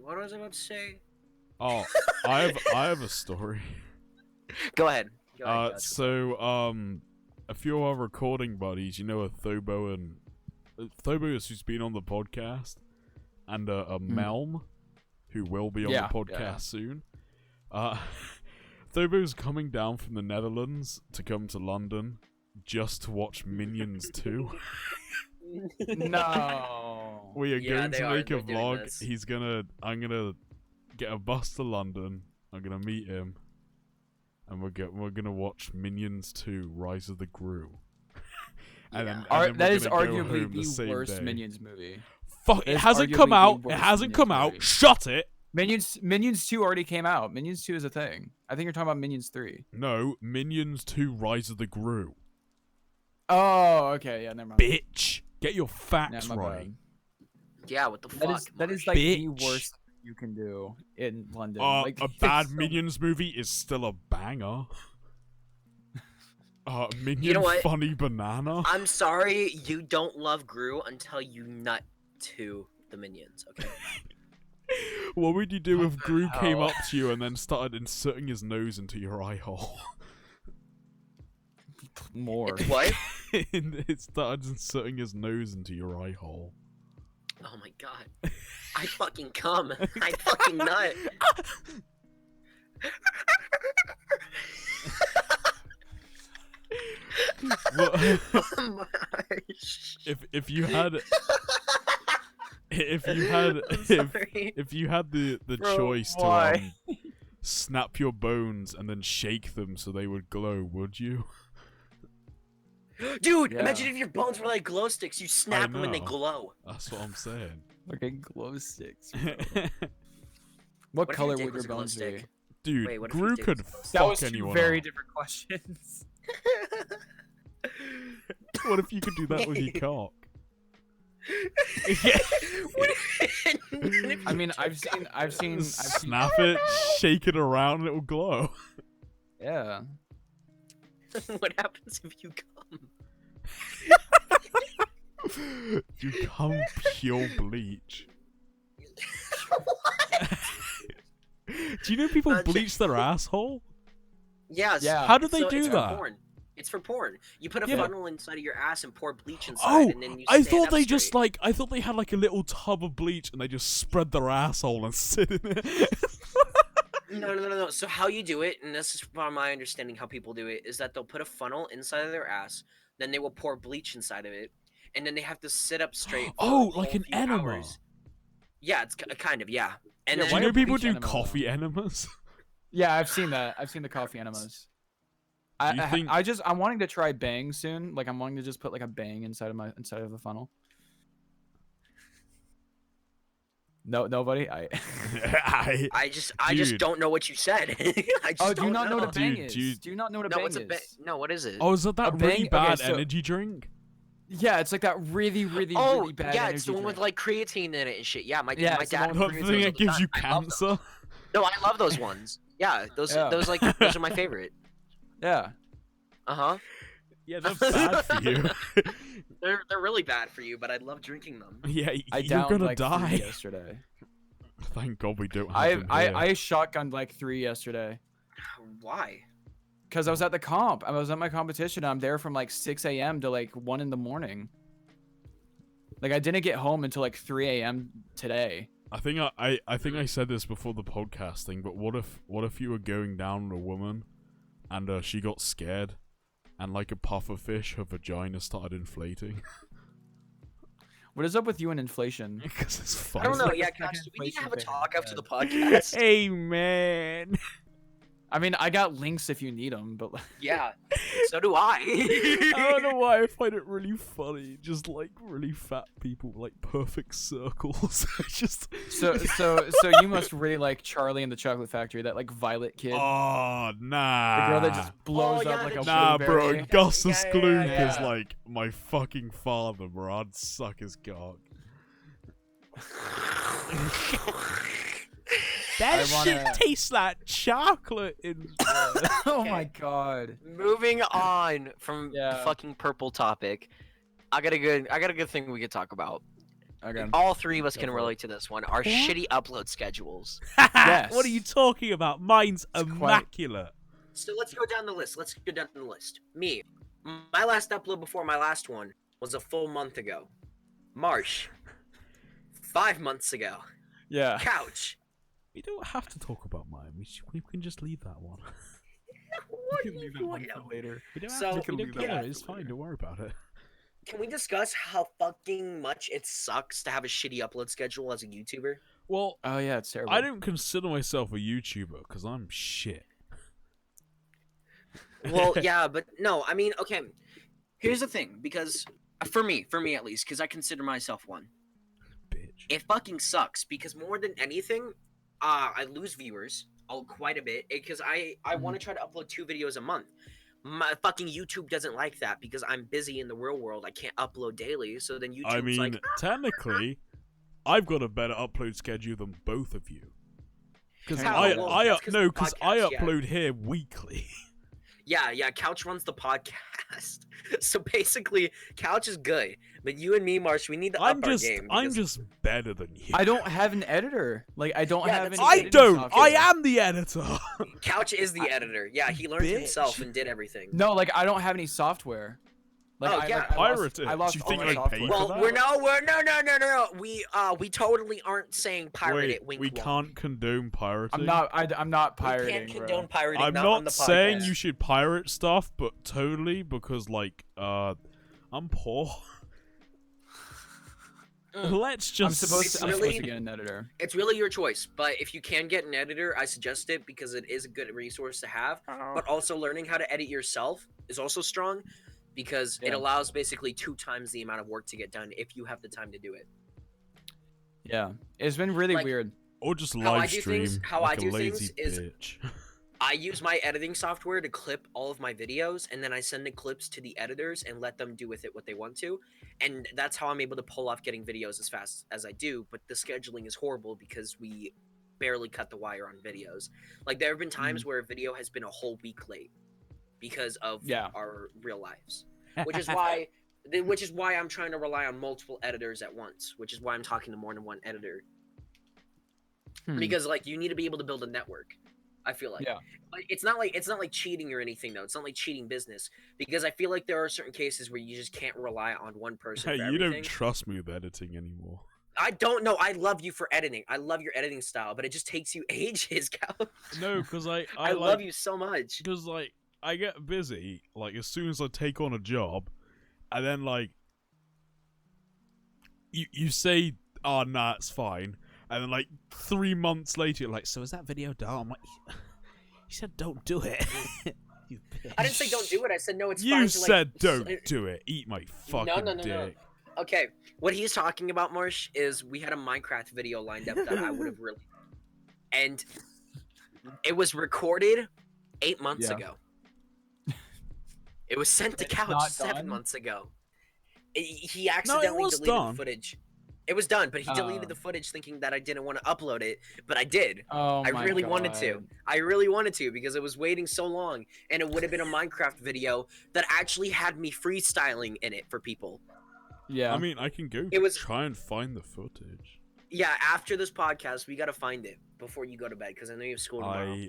[SPEAKER 2] What was I about to say?
[SPEAKER 1] Oh, I have a story.
[SPEAKER 2] Go ahead. Go ahead, Josh.
[SPEAKER 1] So a few of our recording buddies, you know, a Thobo and Thobo who's been on the podcast, and a Melm, who will be on
[SPEAKER 3] Yeah,
[SPEAKER 1] the podcast
[SPEAKER 3] yeah.
[SPEAKER 1] soon. Thobo's coming down from the Netherlands to come to London just to watch Minions 2.
[SPEAKER 3] No.
[SPEAKER 1] We are
[SPEAKER 2] Yeah,
[SPEAKER 1] going
[SPEAKER 2] they
[SPEAKER 1] to
[SPEAKER 2] are.
[SPEAKER 1] make a
[SPEAKER 2] They're doing
[SPEAKER 1] vlog.
[SPEAKER 2] this.
[SPEAKER 1] I'm gonna get a bus to London. I'm gonna meet him, and we're gonna watch Minions 2: Rise of the Gru. And then
[SPEAKER 3] That
[SPEAKER 1] we're
[SPEAKER 3] is
[SPEAKER 1] gonna go
[SPEAKER 3] arguably
[SPEAKER 1] home
[SPEAKER 3] the
[SPEAKER 1] same
[SPEAKER 3] worst
[SPEAKER 1] day.
[SPEAKER 3] Minions movie.
[SPEAKER 1] Fuck!
[SPEAKER 3] That
[SPEAKER 1] It
[SPEAKER 3] is
[SPEAKER 1] hasn't
[SPEAKER 3] arguably
[SPEAKER 1] come
[SPEAKER 3] the
[SPEAKER 1] out. It
[SPEAKER 3] worst
[SPEAKER 1] hasn't
[SPEAKER 3] Minions
[SPEAKER 1] come out.
[SPEAKER 3] movie.
[SPEAKER 1] Shut it.
[SPEAKER 3] Minions 2 already came out. Minions 2 is a thing. I think you're talking about Minions 3.
[SPEAKER 1] No, Minions 2: Rise of the Gru.
[SPEAKER 3] Oh, okay, yeah, never mind.
[SPEAKER 1] Bitch, get your facts
[SPEAKER 3] Yeah, my
[SPEAKER 1] right.
[SPEAKER 3] bad.
[SPEAKER 2] Yeah, what the
[SPEAKER 3] That
[SPEAKER 2] fuck?
[SPEAKER 3] is like
[SPEAKER 1] Bitch.
[SPEAKER 3] the worst thing you can do in London. Like,
[SPEAKER 1] A bad
[SPEAKER 3] it's so-
[SPEAKER 1] Minions movie is still a banger. Minion
[SPEAKER 2] know what?
[SPEAKER 1] Funny Banana.
[SPEAKER 2] I'm sorry, you don't love Gru until you nut to the minions. Okay.
[SPEAKER 1] What would you do if Gru came
[SPEAKER 3] hell?
[SPEAKER 1] up to you and then started inserting his nose into your eye hole?
[SPEAKER 3] more.
[SPEAKER 2] It's what?
[SPEAKER 1] It started inserting his nose into your eye hole.
[SPEAKER 2] Oh my god. I fucking come. I fucking nut.
[SPEAKER 1] Well,
[SPEAKER 2] Marsh.
[SPEAKER 1] if you had
[SPEAKER 2] I'm sorry.
[SPEAKER 1] if you had the
[SPEAKER 3] Bro,
[SPEAKER 1] choice to
[SPEAKER 3] why?
[SPEAKER 1] snap your bones and then shake them so they would glow, would you?
[SPEAKER 2] Dude,
[SPEAKER 3] Yeah.
[SPEAKER 2] imagine if your bones were like glow sticks. You snap them and they
[SPEAKER 1] know.
[SPEAKER 2] glow.
[SPEAKER 1] That's what I'm saying.
[SPEAKER 3] Fucking glow sticks. What
[SPEAKER 2] What if
[SPEAKER 3] color
[SPEAKER 2] your dick
[SPEAKER 3] would
[SPEAKER 2] was
[SPEAKER 3] your
[SPEAKER 2] a glow
[SPEAKER 3] bones be?
[SPEAKER 2] stick?
[SPEAKER 1] Dude,
[SPEAKER 2] Wait, what if you
[SPEAKER 1] Gru
[SPEAKER 2] did
[SPEAKER 1] could
[SPEAKER 2] this?
[SPEAKER 3] That was
[SPEAKER 1] fuck
[SPEAKER 3] two
[SPEAKER 1] anyone
[SPEAKER 3] very
[SPEAKER 1] up.
[SPEAKER 3] different questions.
[SPEAKER 1] What if you could do that with your cock?
[SPEAKER 2] What if
[SPEAKER 3] I
[SPEAKER 2] you
[SPEAKER 3] mean,
[SPEAKER 2] took
[SPEAKER 3] I've seen.
[SPEAKER 1] Snap it, shake it around, and it will glow.
[SPEAKER 3] Yeah.
[SPEAKER 2] What happens if you come?
[SPEAKER 1] You come pure bleach. Do you know people
[SPEAKER 2] Just-
[SPEAKER 1] bleach their asshole?
[SPEAKER 2] Yes.
[SPEAKER 3] Yeah.
[SPEAKER 1] How do they
[SPEAKER 2] so
[SPEAKER 1] do
[SPEAKER 2] it's
[SPEAKER 1] that?
[SPEAKER 2] For porn. It's for porn. You put a
[SPEAKER 1] Yeah.
[SPEAKER 2] funnel inside of your ass and pour bleach inside,
[SPEAKER 1] Oh,
[SPEAKER 2] and then you
[SPEAKER 1] I
[SPEAKER 2] stand
[SPEAKER 1] thought
[SPEAKER 2] up
[SPEAKER 1] they just
[SPEAKER 2] straight.
[SPEAKER 1] I thought they had like a little tub of bleach and they just spread their asshole and sit in it.
[SPEAKER 2] No. So how you do it, and this is from my understanding how people do it, is that they'll put a funnel inside of their ass, then they will pour bleach inside of it, and then they have to sit up straight. For
[SPEAKER 1] Oh,
[SPEAKER 2] a
[SPEAKER 1] like
[SPEAKER 2] whole
[SPEAKER 1] an
[SPEAKER 2] few
[SPEAKER 1] enema.
[SPEAKER 2] hours. Yeah, it's kind of, yeah. And
[SPEAKER 3] Yeah,
[SPEAKER 1] Do
[SPEAKER 2] then
[SPEAKER 1] you know
[SPEAKER 3] are
[SPEAKER 1] people
[SPEAKER 3] bleach
[SPEAKER 1] do
[SPEAKER 3] enemas, though?
[SPEAKER 1] coffee enemas?
[SPEAKER 3] Yeah, I've seen that. I've seen the coffee enemas.
[SPEAKER 1] You think-
[SPEAKER 3] I'm wanting to try bang soon. Like I'm wanting to just put like a bang inside of a funnel. No, nobody.
[SPEAKER 2] I just
[SPEAKER 1] Dude.
[SPEAKER 2] don't know what you said. I just
[SPEAKER 3] Oh, do you
[SPEAKER 2] don't
[SPEAKER 3] not know what a bang
[SPEAKER 1] Dude,
[SPEAKER 3] is?
[SPEAKER 1] dude.
[SPEAKER 3] Do you not know what a
[SPEAKER 2] No,
[SPEAKER 3] bang
[SPEAKER 2] what's a
[SPEAKER 3] is?
[SPEAKER 2] bang? No, what is it?
[SPEAKER 1] Oh, is that
[SPEAKER 3] A
[SPEAKER 1] really
[SPEAKER 3] bang? Okay,
[SPEAKER 1] bad
[SPEAKER 3] so-
[SPEAKER 1] energy drink?
[SPEAKER 3] Yeah, it's like that really, really,
[SPEAKER 2] Oh,
[SPEAKER 3] really bad.
[SPEAKER 2] yeah, it's the
[SPEAKER 3] energy
[SPEAKER 2] one with
[SPEAKER 3] drink.
[SPEAKER 2] like createin in it and shit. Yeah, my
[SPEAKER 3] Yeah, it's the
[SPEAKER 2] dad.
[SPEAKER 3] one
[SPEAKER 1] That
[SPEAKER 3] with
[SPEAKER 2] brings
[SPEAKER 1] thing
[SPEAKER 2] those
[SPEAKER 1] that
[SPEAKER 2] all the
[SPEAKER 1] gives you
[SPEAKER 2] time. I love those.
[SPEAKER 1] cancer?
[SPEAKER 2] No, I love those ones. Yeah, those
[SPEAKER 3] Yeah.
[SPEAKER 2] those are my favorite.
[SPEAKER 3] Yeah.
[SPEAKER 2] Uh huh.
[SPEAKER 1] Yeah, they're bad for you.
[SPEAKER 2] They're really bad for you, but I love drinking them.
[SPEAKER 1] Yeah,
[SPEAKER 3] I
[SPEAKER 1] you're
[SPEAKER 3] downed
[SPEAKER 1] gonna
[SPEAKER 3] like 3
[SPEAKER 1] die.
[SPEAKER 3] yesterday.
[SPEAKER 1] Thank God we don't have
[SPEAKER 3] I
[SPEAKER 1] them here.
[SPEAKER 3] I shotgunned like 3 yesterday.
[SPEAKER 2] Why?
[SPEAKER 3] Cause I was at the comp. I was at my competition. I'm there from like 6 a.m. to like 1 in the morning. Like I didn't get home until like 3 a.m. today.
[SPEAKER 1] I think I said this before the podcast thing, but what if you were going down on a woman, and she got scared, and like a puffer fish, her vagina started inflating?
[SPEAKER 3] What is up with you and inflation?
[SPEAKER 1] Because it's fun.
[SPEAKER 2] I don't know.
[SPEAKER 3] like
[SPEAKER 2] Yeah,
[SPEAKER 3] the
[SPEAKER 2] Couch,
[SPEAKER 3] second
[SPEAKER 2] do we need to have a
[SPEAKER 3] inflation
[SPEAKER 2] talk
[SPEAKER 3] thing.
[SPEAKER 2] after the podcast?
[SPEAKER 1] Hey man.
[SPEAKER 3] I mean, I got links if you need them, but
[SPEAKER 2] Yeah, so do I.
[SPEAKER 1] I don't know why I find it really funny. Just like really fat people, like perfect circles. Just
[SPEAKER 3] so you must really like Charlie and the Chocolate Factory, that like Violet kid,
[SPEAKER 1] oh
[SPEAKER 3] the
[SPEAKER 1] nah.
[SPEAKER 3] girl that just blows
[SPEAKER 2] yeah,
[SPEAKER 3] up like
[SPEAKER 2] the
[SPEAKER 3] a
[SPEAKER 1] Nah, bro,
[SPEAKER 3] blueberry.
[SPEAKER 1] Augustus
[SPEAKER 2] Yeah,
[SPEAKER 1] Gloop
[SPEAKER 2] yeah.
[SPEAKER 1] is like my fucking father, bro. I'd suck his cock. That
[SPEAKER 3] I wanna-
[SPEAKER 1] tastes like chocolate.
[SPEAKER 3] Oh my god.
[SPEAKER 2] Moving on from the
[SPEAKER 3] Yeah.
[SPEAKER 2] fucking purple topic, I got a good thing we could talk about.
[SPEAKER 3] Okay.
[SPEAKER 2] All three of us
[SPEAKER 3] Go
[SPEAKER 2] can
[SPEAKER 3] for it.
[SPEAKER 2] relate to this one. Our shitty upload schedules.
[SPEAKER 3] Yes.
[SPEAKER 1] What are you talking about? Mine's
[SPEAKER 3] It's quite-
[SPEAKER 1] immaculate.
[SPEAKER 2] So let's go down the list. Me, my last upload before my last one was a full month ago. Marsh, 5 months ago.
[SPEAKER 3] Yeah.
[SPEAKER 2] Couch.
[SPEAKER 1] We don't have to talk about mine. We can just leave that one.
[SPEAKER 2] What
[SPEAKER 3] You
[SPEAKER 2] do
[SPEAKER 3] can leave
[SPEAKER 2] you
[SPEAKER 3] that one
[SPEAKER 2] want?
[SPEAKER 3] for later.
[SPEAKER 1] We don't
[SPEAKER 2] So-
[SPEAKER 1] have
[SPEAKER 2] We
[SPEAKER 1] to.
[SPEAKER 2] can
[SPEAKER 1] We
[SPEAKER 3] leave
[SPEAKER 1] don't
[SPEAKER 3] that
[SPEAKER 1] care.
[SPEAKER 3] one
[SPEAKER 1] It's
[SPEAKER 3] for
[SPEAKER 1] fine.
[SPEAKER 3] later.
[SPEAKER 1] Don't worry about it.
[SPEAKER 2] Can we discuss how fucking much it sucks to have a shitty upload schedule as a YouTuber?
[SPEAKER 1] Well,
[SPEAKER 3] Oh yeah, it's terrible.
[SPEAKER 1] I don't consider myself a YouTuber because I'm shit.
[SPEAKER 2] Well, yeah, but no, I mean, okay. Here's the thing, because for me at least, because I consider myself one.
[SPEAKER 1] Bitch.
[SPEAKER 2] It fucking sucks because more than anything, I lose viewers quite a bit because I want to try to upload 2 videos a month. My fucking YouTube doesn't like that because I'm busy in the real world. I can't upload daily, so then YouTube's
[SPEAKER 1] I mean,
[SPEAKER 2] like,
[SPEAKER 1] technically, I've got a better upload schedule than both of you. Because
[SPEAKER 3] How? Well,
[SPEAKER 2] that's 'cause of the
[SPEAKER 1] I
[SPEAKER 2] podcast, yeah.
[SPEAKER 1] upload here weekly.
[SPEAKER 2] yeah, Couch runs the podcast. So basically, Couch is good, but you and me, Marsh, we need to
[SPEAKER 1] I'm
[SPEAKER 2] up our
[SPEAKER 1] just
[SPEAKER 2] game.
[SPEAKER 1] I'm
[SPEAKER 2] because-
[SPEAKER 1] just better than you.
[SPEAKER 3] I don't have an editor. Like I don't
[SPEAKER 2] Yeah,
[SPEAKER 3] have
[SPEAKER 2] that's
[SPEAKER 3] any.
[SPEAKER 2] the
[SPEAKER 1] I
[SPEAKER 2] thing.
[SPEAKER 3] editing
[SPEAKER 1] don't. I
[SPEAKER 3] software.
[SPEAKER 1] am the editor.
[SPEAKER 2] Couch is the editor. Yeah, he learned himself
[SPEAKER 1] Bitch.
[SPEAKER 2] and did everything.
[SPEAKER 3] No, like I don't have any software. Like,
[SPEAKER 2] Oh,
[SPEAKER 3] I,
[SPEAKER 2] yeah.
[SPEAKER 3] like, I
[SPEAKER 1] Pirate it.
[SPEAKER 3] I lost
[SPEAKER 1] Do you
[SPEAKER 3] all
[SPEAKER 1] think
[SPEAKER 3] my
[SPEAKER 1] I'd
[SPEAKER 3] software.
[SPEAKER 1] pay for
[SPEAKER 2] Well,
[SPEAKER 1] that?
[SPEAKER 2] no. We totally aren't saying pirate
[SPEAKER 1] Wait,
[SPEAKER 2] it. Wink,
[SPEAKER 1] we
[SPEAKER 2] wonk.
[SPEAKER 1] can't condone pirating.
[SPEAKER 3] I'm not
[SPEAKER 2] We
[SPEAKER 3] pirating.
[SPEAKER 2] can't
[SPEAKER 3] bro.
[SPEAKER 2] condone pirating.
[SPEAKER 1] I'm
[SPEAKER 2] not
[SPEAKER 1] not
[SPEAKER 2] on the
[SPEAKER 1] saying
[SPEAKER 2] podcast.
[SPEAKER 1] you should pirate stuff, but totally because like I'm poor. Let's just
[SPEAKER 3] I'm supposed
[SPEAKER 2] It's
[SPEAKER 3] to. I'm
[SPEAKER 2] really-
[SPEAKER 3] supposed to get an editor.
[SPEAKER 2] It's really your choice, but if you can get an editor, I suggest it because it is a good resource to have. But also, learning how to edit yourself is also strong because it
[SPEAKER 3] Yeah.
[SPEAKER 2] allows basically 2 times the amount of work to get done if you have the time to do it.
[SPEAKER 3] Yeah, it's been really
[SPEAKER 2] Like-
[SPEAKER 3] weird.
[SPEAKER 1] or just
[SPEAKER 2] How I
[SPEAKER 1] live
[SPEAKER 2] do
[SPEAKER 1] stream
[SPEAKER 2] things- how
[SPEAKER 1] like
[SPEAKER 2] I
[SPEAKER 1] a
[SPEAKER 2] do things
[SPEAKER 1] lazy
[SPEAKER 2] is-
[SPEAKER 1] bitch.
[SPEAKER 2] I use my editing software to clip all of my videos, and then I send the clips to the editors and let them do with it what they want to. And that's how I'm able to pull off getting videos as fast as I do. But the scheduling is horrible because we barely cut the wire on videos. Like there have been times where a video has been a whole week late because of
[SPEAKER 3] Yeah.
[SPEAKER 2] our real lives, which is why. Which is why I'm trying to rely on multiple editors at once. Which is why I'm talking to more than one editor.
[SPEAKER 3] Hmm.
[SPEAKER 2] Because like you need to be able to build a network. I feel like.
[SPEAKER 3] Yeah.
[SPEAKER 2] But it's not like cheating or anything though. It's not like cheating business because I feel like there are certain cases where you just can't rely on one person
[SPEAKER 1] Hey,
[SPEAKER 2] for
[SPEAKER 1] you
[SPEAKER 2] everything.
[SPEAKER 1] don't trust me with editing anymore.
[SPEAKER 2] I don't know. I love you for editing. I love your editing style, but it just takes you ages, Cal.
[SPEAKER 1] No, because
[SPEAKER 2] I love you so much.
[SPEAKER 1] Because like I get busy like as soon as I take on a job, and then like you say, "Oh, nah, it's fine," and then like 3 months later, you're like, "So is that video done?" I'm like, "You said don't do it." You bitch.
[SPEAKER 2] I didn't say don't do it. I said no. It's
[SPEAKER 1] You
[SPEAKER 2] fine to, like,
[SPEAKER 1] said don't do it. Eat my fucking
[SPEAKER 2] no.
[SPEAKER 1] dick.
[SPEAKER 2] Okay, what he's talking about, Marsh, is we had a Minecraft video lined up that I would have really, and it was recorded 8 months
[SPEAKER 3] Yeah.
[SPEAKER 2] ago. It was sent to
[SPEAKER 3] It's
[SPEAKER 2] Couch
[SPEAKER 3] not
[SPEAKER 2] 7
[SPEAKER 3] done?
[SPEAKER 2] months ago. He accidentally
[SPEAKER 1] was
[SPEAKER 2] deleted
[SPEAKER 1] done.
[SPEAKER 2] the footage. It was done, but he
[SPEAKER 3] Oh.
[SPEAKER 2] deleted the footage thinking that I didn't want to upload it, but I did.
[SPEAKER 3] Oh
[SPEAKER 2] I
[SPEAKER 3] my
[SPEAKER 2] really wanted to.
[SPEAKER 3] God.
[SPEAKER 2] I really wanted to because it was waiting so long, and it would have been a Minecraft video that actually had me freestyling in it for people.
[SPEAKER 3] Yeah.
[SPEAKER 1] I mean, I can go
[SPEAKER 2] It was-
[SPEAKER 1] try and find the footage.
[SPEAKER 2] Yeah, after this podcast, we gotta find it before you go to bed because I know you have school tomorrow.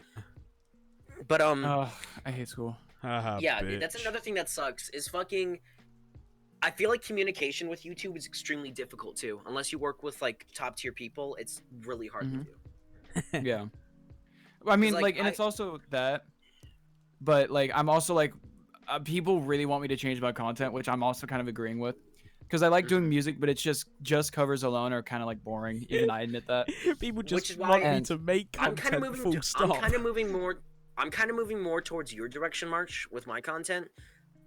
[SPEAKER 2] But
[SPEAKER 3] Ugh, I hate school.
[SPEAKER 1] Haha,
[SPEAKER 2] yeah, dude, that's
[SPEAKER 1] bitch.
[SPEAKER 2] another thing that sucks is fucking. I feel like communication with YouTube is extremely difficult too. Unless you work with like top tier people, it's really hard to do.
[SPEAKER 3] Yeah. I mean,
[SPEAKER 2] like,
[SPEAKER 3] like, and it's also that, but like, I'm also like, people really want me to change my content, which I'm also kind of agreeing with, because I like doing music, but it's just covers alone are kind of like boring. Even I admit that.
[SPEAKER 4] People
[SPEAKER 2] Which
[SPEAKER 4] just
[SPEAKER 2] is why-
[SPEAKER 4] want me
[SPEAKER 3] And
[SPEAKER 4] to make
[SPEAKER 2] I'm kind
[SPEAKER 4] content
[SPEAKER 2] of moving.
[SPEAKER 4] full stop.
[SPEAKER 2] I'm kind of moving more towards your direction, March, with my content.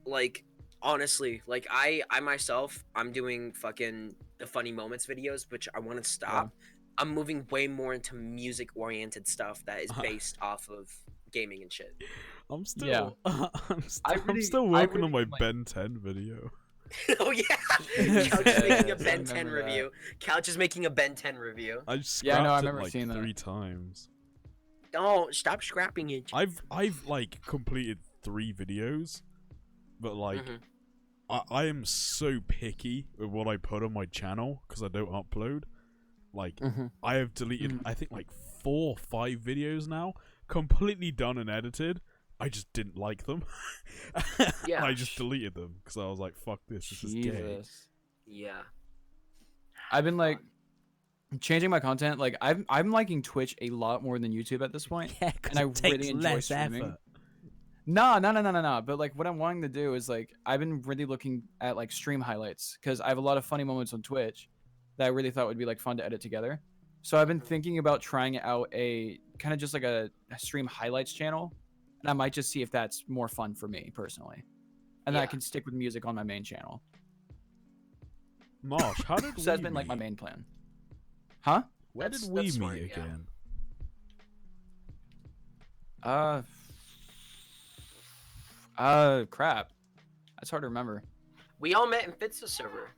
[SPEAKER 2] Like, honestly, like I myself, I'm doing fucking the funny moments videos, which I want to stop. I'm moving way more into music oriented stuff that is based off of gaming and shit.
[SPEAKER 1] I'm still,
[SPEAKER 3] Yeah.
[SPEAKER 1] I'm still
[SPEAKER 3] I
[SPEAKER 1] working on my
[SPEAKER 3] really like-
[SPEAKER 1] Ben 10 video.
[SPEAKER 2] Oh yeah, Couch is making a
[SPEAKER 3] Yes, I
[SPEAKER 2] Ben 10
[SPEAKER 3] remember that.
[SPEAKER 2] review. Couch is making a Ben 10 review.
[SPEAKER 1] I scrapped
[SPEAKER 3] Yeah, I know, I
[SPEAKER 1] it
[SPEAKER 3] remember
[SPEAKER 1] like
[SPEAKER 3] seeing that.
[SPEAKER 1] 3 times.
[SPEAKER 2] Don't stop scrapping it.
[SPEAKER 1] I've like completed 3 videos, but like
[SPEAKER 2] Mhm.
[SPEAKER 1] I am so picky with what I put on my channel because I don't upload. Like I have deleted I think like 4 or 5 videos now, completely done and edited. I just didn't like them.
[SPEAKER 2] Yeah.
[SPEAKER 1] And I just deleted them because I was like, "Fuck this! This is gay."
[SPEAKER 3] Jesus.
[SPEAKER 2] Yeah.
[SPEAKER 3] I've been like changing my content. Like I'm liking Twitch a lot more than YouTube at this point.
[SPEAKER 4] Yeah, 'cause
[SPEAKER 3] And I
[SPEAKER 4] it takes
[SPEAKER 3] really enjoy
[SPEAKER 4] less
[SPEAKER 3] streaming.
[SPEAKER 4] effort.
[SPEAKER 3] No. But like what I'm wanting to do is like I've been really looking at like stream highlights because I have a lot of funny moments on Twitch that I really thought would be like fun to edit together. So I've been thinking about trying out a kind of just like a stream highlights channel, and I might just see if that's more fun for me personally, and then I
[SPEAKER 2] Yeah.
[SPEAKER 3] can stick with music on my main channel.
[SPEAKER 1] Marsh, how did
[SPEAKER 3] So that's
[SPEAKER 1] we
[SPEAKER 3] been like my
[SPEAKER 1] meet?
[SPEAKER 3] main plan. Huh?
[SPEAKER 1] Where
[SPEAKER 2] That's-
[SPEAKER 1] did we
[SPEAKER 2] that's
[SPEAKER 1] meet
[SPEAKER 2] smart, yeah.
[SPEAKER 1] again?
[SPEAKER 3] Crap. That's hard to remember.
[SPEAKER 2] We all met in Fitz's server.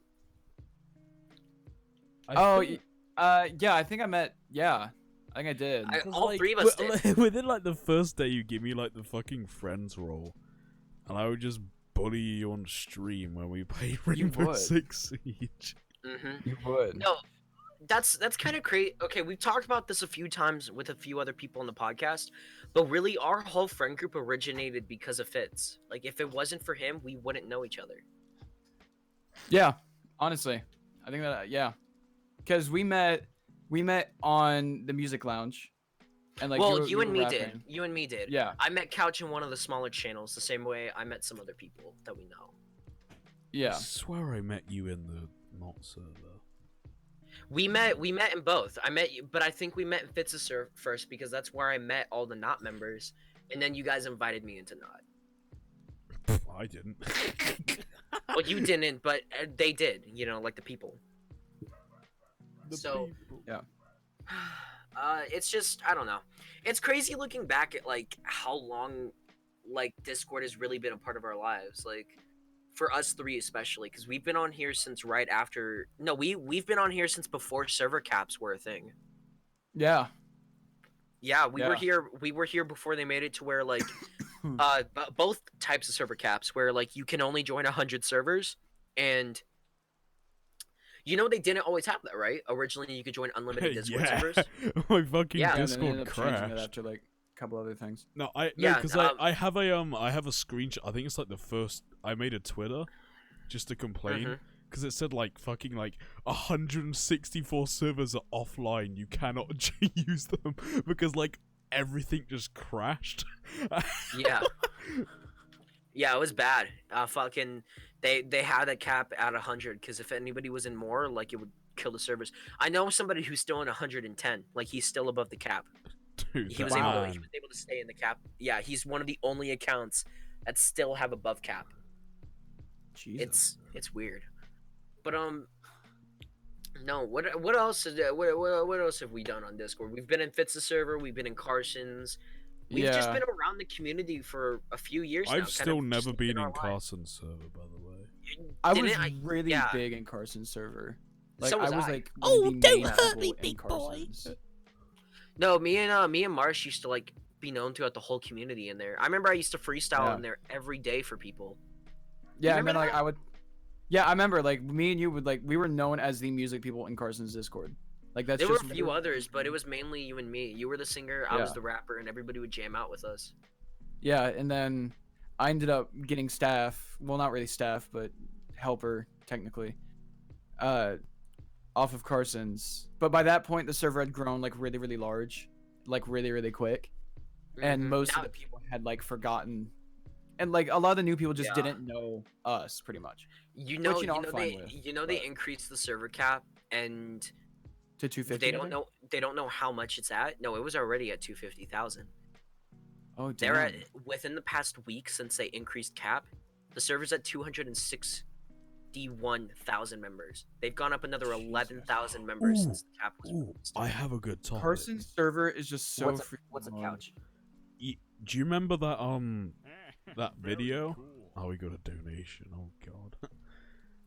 [SPEAKER 3] Yeah, I think I met. Yeah, I think I did.
[SPEAKER 2] All
[SPEAKER 1] Like,
[SPEAKER 2] 3 of us did.
[SPEAKER 1] Within like the first day, you give me like the fucking friends role, and I would just bully you on stream when we played Rainbow
[SPEAKER 3] would.
[SPEAKER 1] Six Siege.
[SPEAKER 2] Mm-hmm.
[SPEAKER 3] You would.
[SPEAKER 2] No, that's kind of crazy. Okay, we've talked about this a few times with a few other people on the podcast, but really, our whole friend group originated because of Fitz. Like, if it wasn't for him, we wouldn't know each other.
[SPEAKER 3] Yeah, honestly, I think that yeah, because we met on the music lounge, and like
[SPEAKER 2] Well,
[SPEAKER 3] were-
[SPEAKER 2] you and
[SPEAKER 3] were
[SPEAKER 2] me
[SPEAKER 3] rapping.
[SPEAKER 2] did. You and me did.
[SPEAKER 3] Yeah,
[SPEAKER 2] I met Couch in one of the smaller channels, the same way I met some other people that we know.
[SPEAKER 3] yeah.
[SPEAKER 1] I swear I met you in the not server.
[SPEAKER 2] We met in both. I met you, but I think we met in Fitz's server first because that's where I met all the Not members, and then you guys invited me into Not.
[SPEAKER 1] I didn't.
[SPEAKER 2] Well, you didn't, but they did. You know, like the people.
[SPEAKER 1] The
[SPEAKER 2] So-
[SPEAKER 1] people.
[SPEAKER 2] It's just I don't know. It's crazy looking back at like how long like Discord has really been a part of our lives. Like for us 3 especially, because we've been on here since right after. No, we've been on here since before server caps were a thing.
[SPEAKER 3] Yeah.
[SPEAKER 2] Yeah, we were
[SPEAKER 3] Yeah.
[SPEAKER 2] here. We were here before they made it to where like, both types of server caps, where like you can only join 100 servers, and you know they didn't always have that, right? Originally, you could join unlimited Discord
[SPEAKER 1] yeah.
[SPEAKER 2] servers.
[SPEAKER 1] My fucking
[SPEAKER 2] Yeah.
[SPEAKER 3] And then they
[SPEAKER 1] Discord
[SPEAKER 3] ended up changing it
[SPEAKER 1] crashed.
[SPEAKER 3] after like a couple other things.
[SPEAKER 1] No, I
[SPEAKER 2] Yeah,
[SPEAKER 1] because I have a screenshot. I think it's like the first. I made a Twitter just to complain
[SPEAKER 2] Mhm.
[SPEAKER 1] because it said like fucking like 164 servers are offline. You cannot use them because like everything just crashed.
[SPEAKER 2] Yeah. Yeah, it was bad. Fucking, they had a cap at 100 because if anybody was in more, like it would kill the servers. I know somebody who's still in 110. Like he's still above the cap.
[SPEAKER 1] Dude,
[SPEAKER 2] He was
[SPEAKER 1] that's
[SPEAKER 2] able to.
[SPEAKER 1] mad.
[SPEAKER 2] He was able to stay in the cap. Yeah, he's one of the only accounts that still have above cap.
[SPEAKER 3] Jesus.
[SPEAKER 2] It's weird. But no. What else? What else have we done on Discord? We've been in Fitz's server. We've been in Carson's. We've just
[SPEAKER 3] Yeah.
[SPEAKER 2] been around the community for a few years now.
[SPEAKER 1] I've
[SPEAKER 2] kind
[SPEAKER 1] still
[SPEAKER 2] of just
[SPEAKER 1] never been
[SPEAKER 2] living our
[SPEAKER 1] in
[SPEAKER 2] lives.
[SPEAKER 1] Carson's server, by the way.
[SPEAKER 3] I was
[SPEAKER 2] Didn't
[SPEAKER 3] really
[SPEAKER 2] yeah.
[SPEAKER 3] big in Carson's server. Like
[SPEAKER 2] So was
[SPEAKER 3] I was
[SPEAKER 2] I.
[SPEAKER 3] like,
[SPEAKER 5] Oh,
[SPEAKER 3] one of the
[SPEAKER 5] don't
[SPEAKER 3] main
[SPEAKER 5] hurt me,
[SPEAKER 3] people in
[SPEAKER 5] big boy.
[SPEAKER 3] Carson's.
[SPEAKER 2] No, me and Marsh used to like be known throughout the whole community in there. I remember I used to freestyle
[SPEAKER 3] Yeah.
[SPEAKER 2] in there every day for people.
[SPEAKER 3] Yeah, and
[SPEAKER 2] remember
[SPEAKER 3] then like
[SPEAKER 2] that?
[SPEAKER 3] I would. Yeah, I remember like me and you would like we were known as the music people in Carson's Discord. Like that's
[SPEAKER 2] There were
[SPEAKER 3] just
[SPEAKER 2] a few others, but it was mainly you and me. You were the singer, I was
[SPEAKER 3] Yeah.
[SPEAKER 2] the rapper, and everybody would jam out with us.
[SPEAKER 3] Yeah, and then I ended up getting staff. Well, not really staff, but helper technically. Off of Carson's. But by that point, the server had grown like really, really large, like really, really quick, and
[SPEAKER 2] Mhm.
[SPEAKER 3] most
[SPEAKER 2] Now-
[SPEAKER 3] of the people had like forgotten, and like a lot of the new people just
[SPEAKER 2] Yeah.
[SPEAKER 3] didn't know us pretty much.
[SPEAKER 2] you know,
[SPEAKER 3] you know, I'm fine
[SPEAKER 2] they,
[SPEAKER 3] with,
[SPEAKER 2] they
[SPEAKER 3] but-
[SPEAKER 2] increased the server cap, and
[SPEAKER 3] To 250.
[SPEAKER 2] they
[SPEAKER 3] I
[SPEAKER 2] don't
[SPEAKER 3] think?
[SPEAKER 2] know, how much it's at. No, it was already at 250,000.
[SPEAKER 3] Oh,
[SPEAKER 2] They're
[SPEAKER 3] damn.
[SPEAKER 2] at within the past week since they increased cap, the server's at 261,000 members. They've gone up another 11,000 members
[SPEAKER 1] Ooh,
[SPEAKER 2] since the cap was
[SPEAKER 1] Ooh,
[SPEAKER 2] released.
[SPEAKER 1] I have a good topic.
[SPEAKER 3] Carson's server is just so freaking
[SPEAKER 2] what's a
[SPEAKER 3] large.
[SPEAKER 2] couch?
[SPEAKER 1] Do you remember that that video? Oh, we got a donation. Oh god.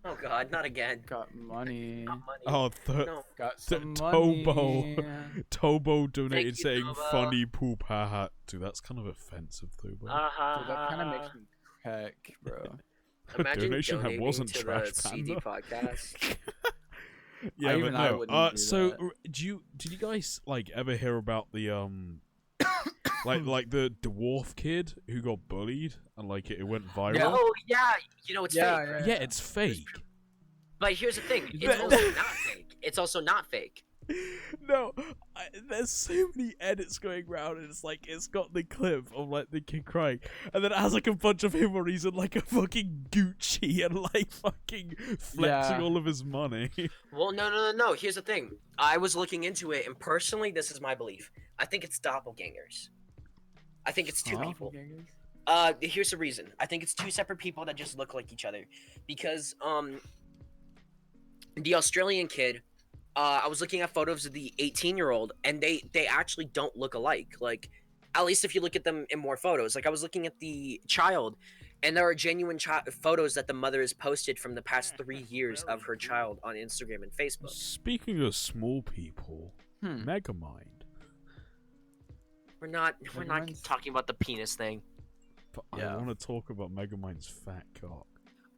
[SPEAKER 2] Oh god, not again.
[SPEAKER 3] Got money.
[SPEAKER 2] Not money.
[SPEAKER 1] Oh,
[SPEAKER 2] No.
[SPEAKER 3] Got
[SPEAKER 1] Th-
[SPEAKER 3] some
[SPEAKER 1] Tobo.
[SPEAKER 3] money.
[SPEAKER 1] Tobo donated
[SPEAKER 2] you,
[SPEAKER 1] saying
[SPEAKER 2] Tobo.
[SPEAKER 1] funny poop haha. Dude, that's kind of offensive, Tobo.
[SPEAKER 3] Dude, that kind of makes me crack, bro.
[SPEAKER 2] Imagine
[SPEAKER 1] donation that
[SPEAKER 2] donating
[SPEAKER 1] wasn't
[SPEAKER 2] to
[SPEAKER 1] Trash
[SPEAKER 2] the CD
[SPEAKER 1] Panda.
[SPEAKER 2] podcast.
[SPEAKER 1] Yeah,
[SPEAKER 3] Even
[SPEAKER 1] but
[SPEAKER 3] I
[SPEAKER 1] no.
[SPEAKER 3] wouldn't do
[SPEAKER 1] So
[SPEAKER 3] that.
[SPEAKER 1] did you guys like ever hear about the like the dwarf kid who got bullied and like it went viral?
[SPEAKER 3] Yeah.
[SPEAKER 2] Oh yeah, it's
[SPEAKER 3] Yeah,
[SPEAKER 2] fake.
[SPEAKER 3] yeah.
[SPEAKER 1] Yeah, it's fake.
[SPEAKER 2] But here's the thing, it's
[SPEAKER 1] That-
[SPEAKER 2] also not fake. It's also not fake.
[SPEAKER 1] No, there's so many edits going around, and it's like it's got the clip of like the kid crying, and then it has like a bunch of him where he's in like a fucking Gucci and like fucking flexing
[SPEAKER 3] Yeah.
[SPEAKER 1] all of his money.
[SPEAKER 2] Well, no. Here's the thing. I was looking into it, and personally, this is my belief. I think it's doppelgangers. I think it's two people. Here's the reason. I think it's two separate people that just look like each other, because the Australian kid. I was looking at photos of the 18-year-old, and they actually don't look alike. Like, at least if you look at them in more photos. Like, I was looking at the child, and there are genuine photos that the mother has posted from the past 3 years of her child on Instagram and Facebook.
[SPEAKER 1] Speaking of small people, Megamind.
[SPEAKER 2] We're not
[SPEAKER 3] Megamine's-
[SPEAKER 2] talking about the penis thing.
[SPEAKER 1] But
[SPEAKER 3] Yeah.
[SPEAKER 1] I want to talk about Megamind's fat cock.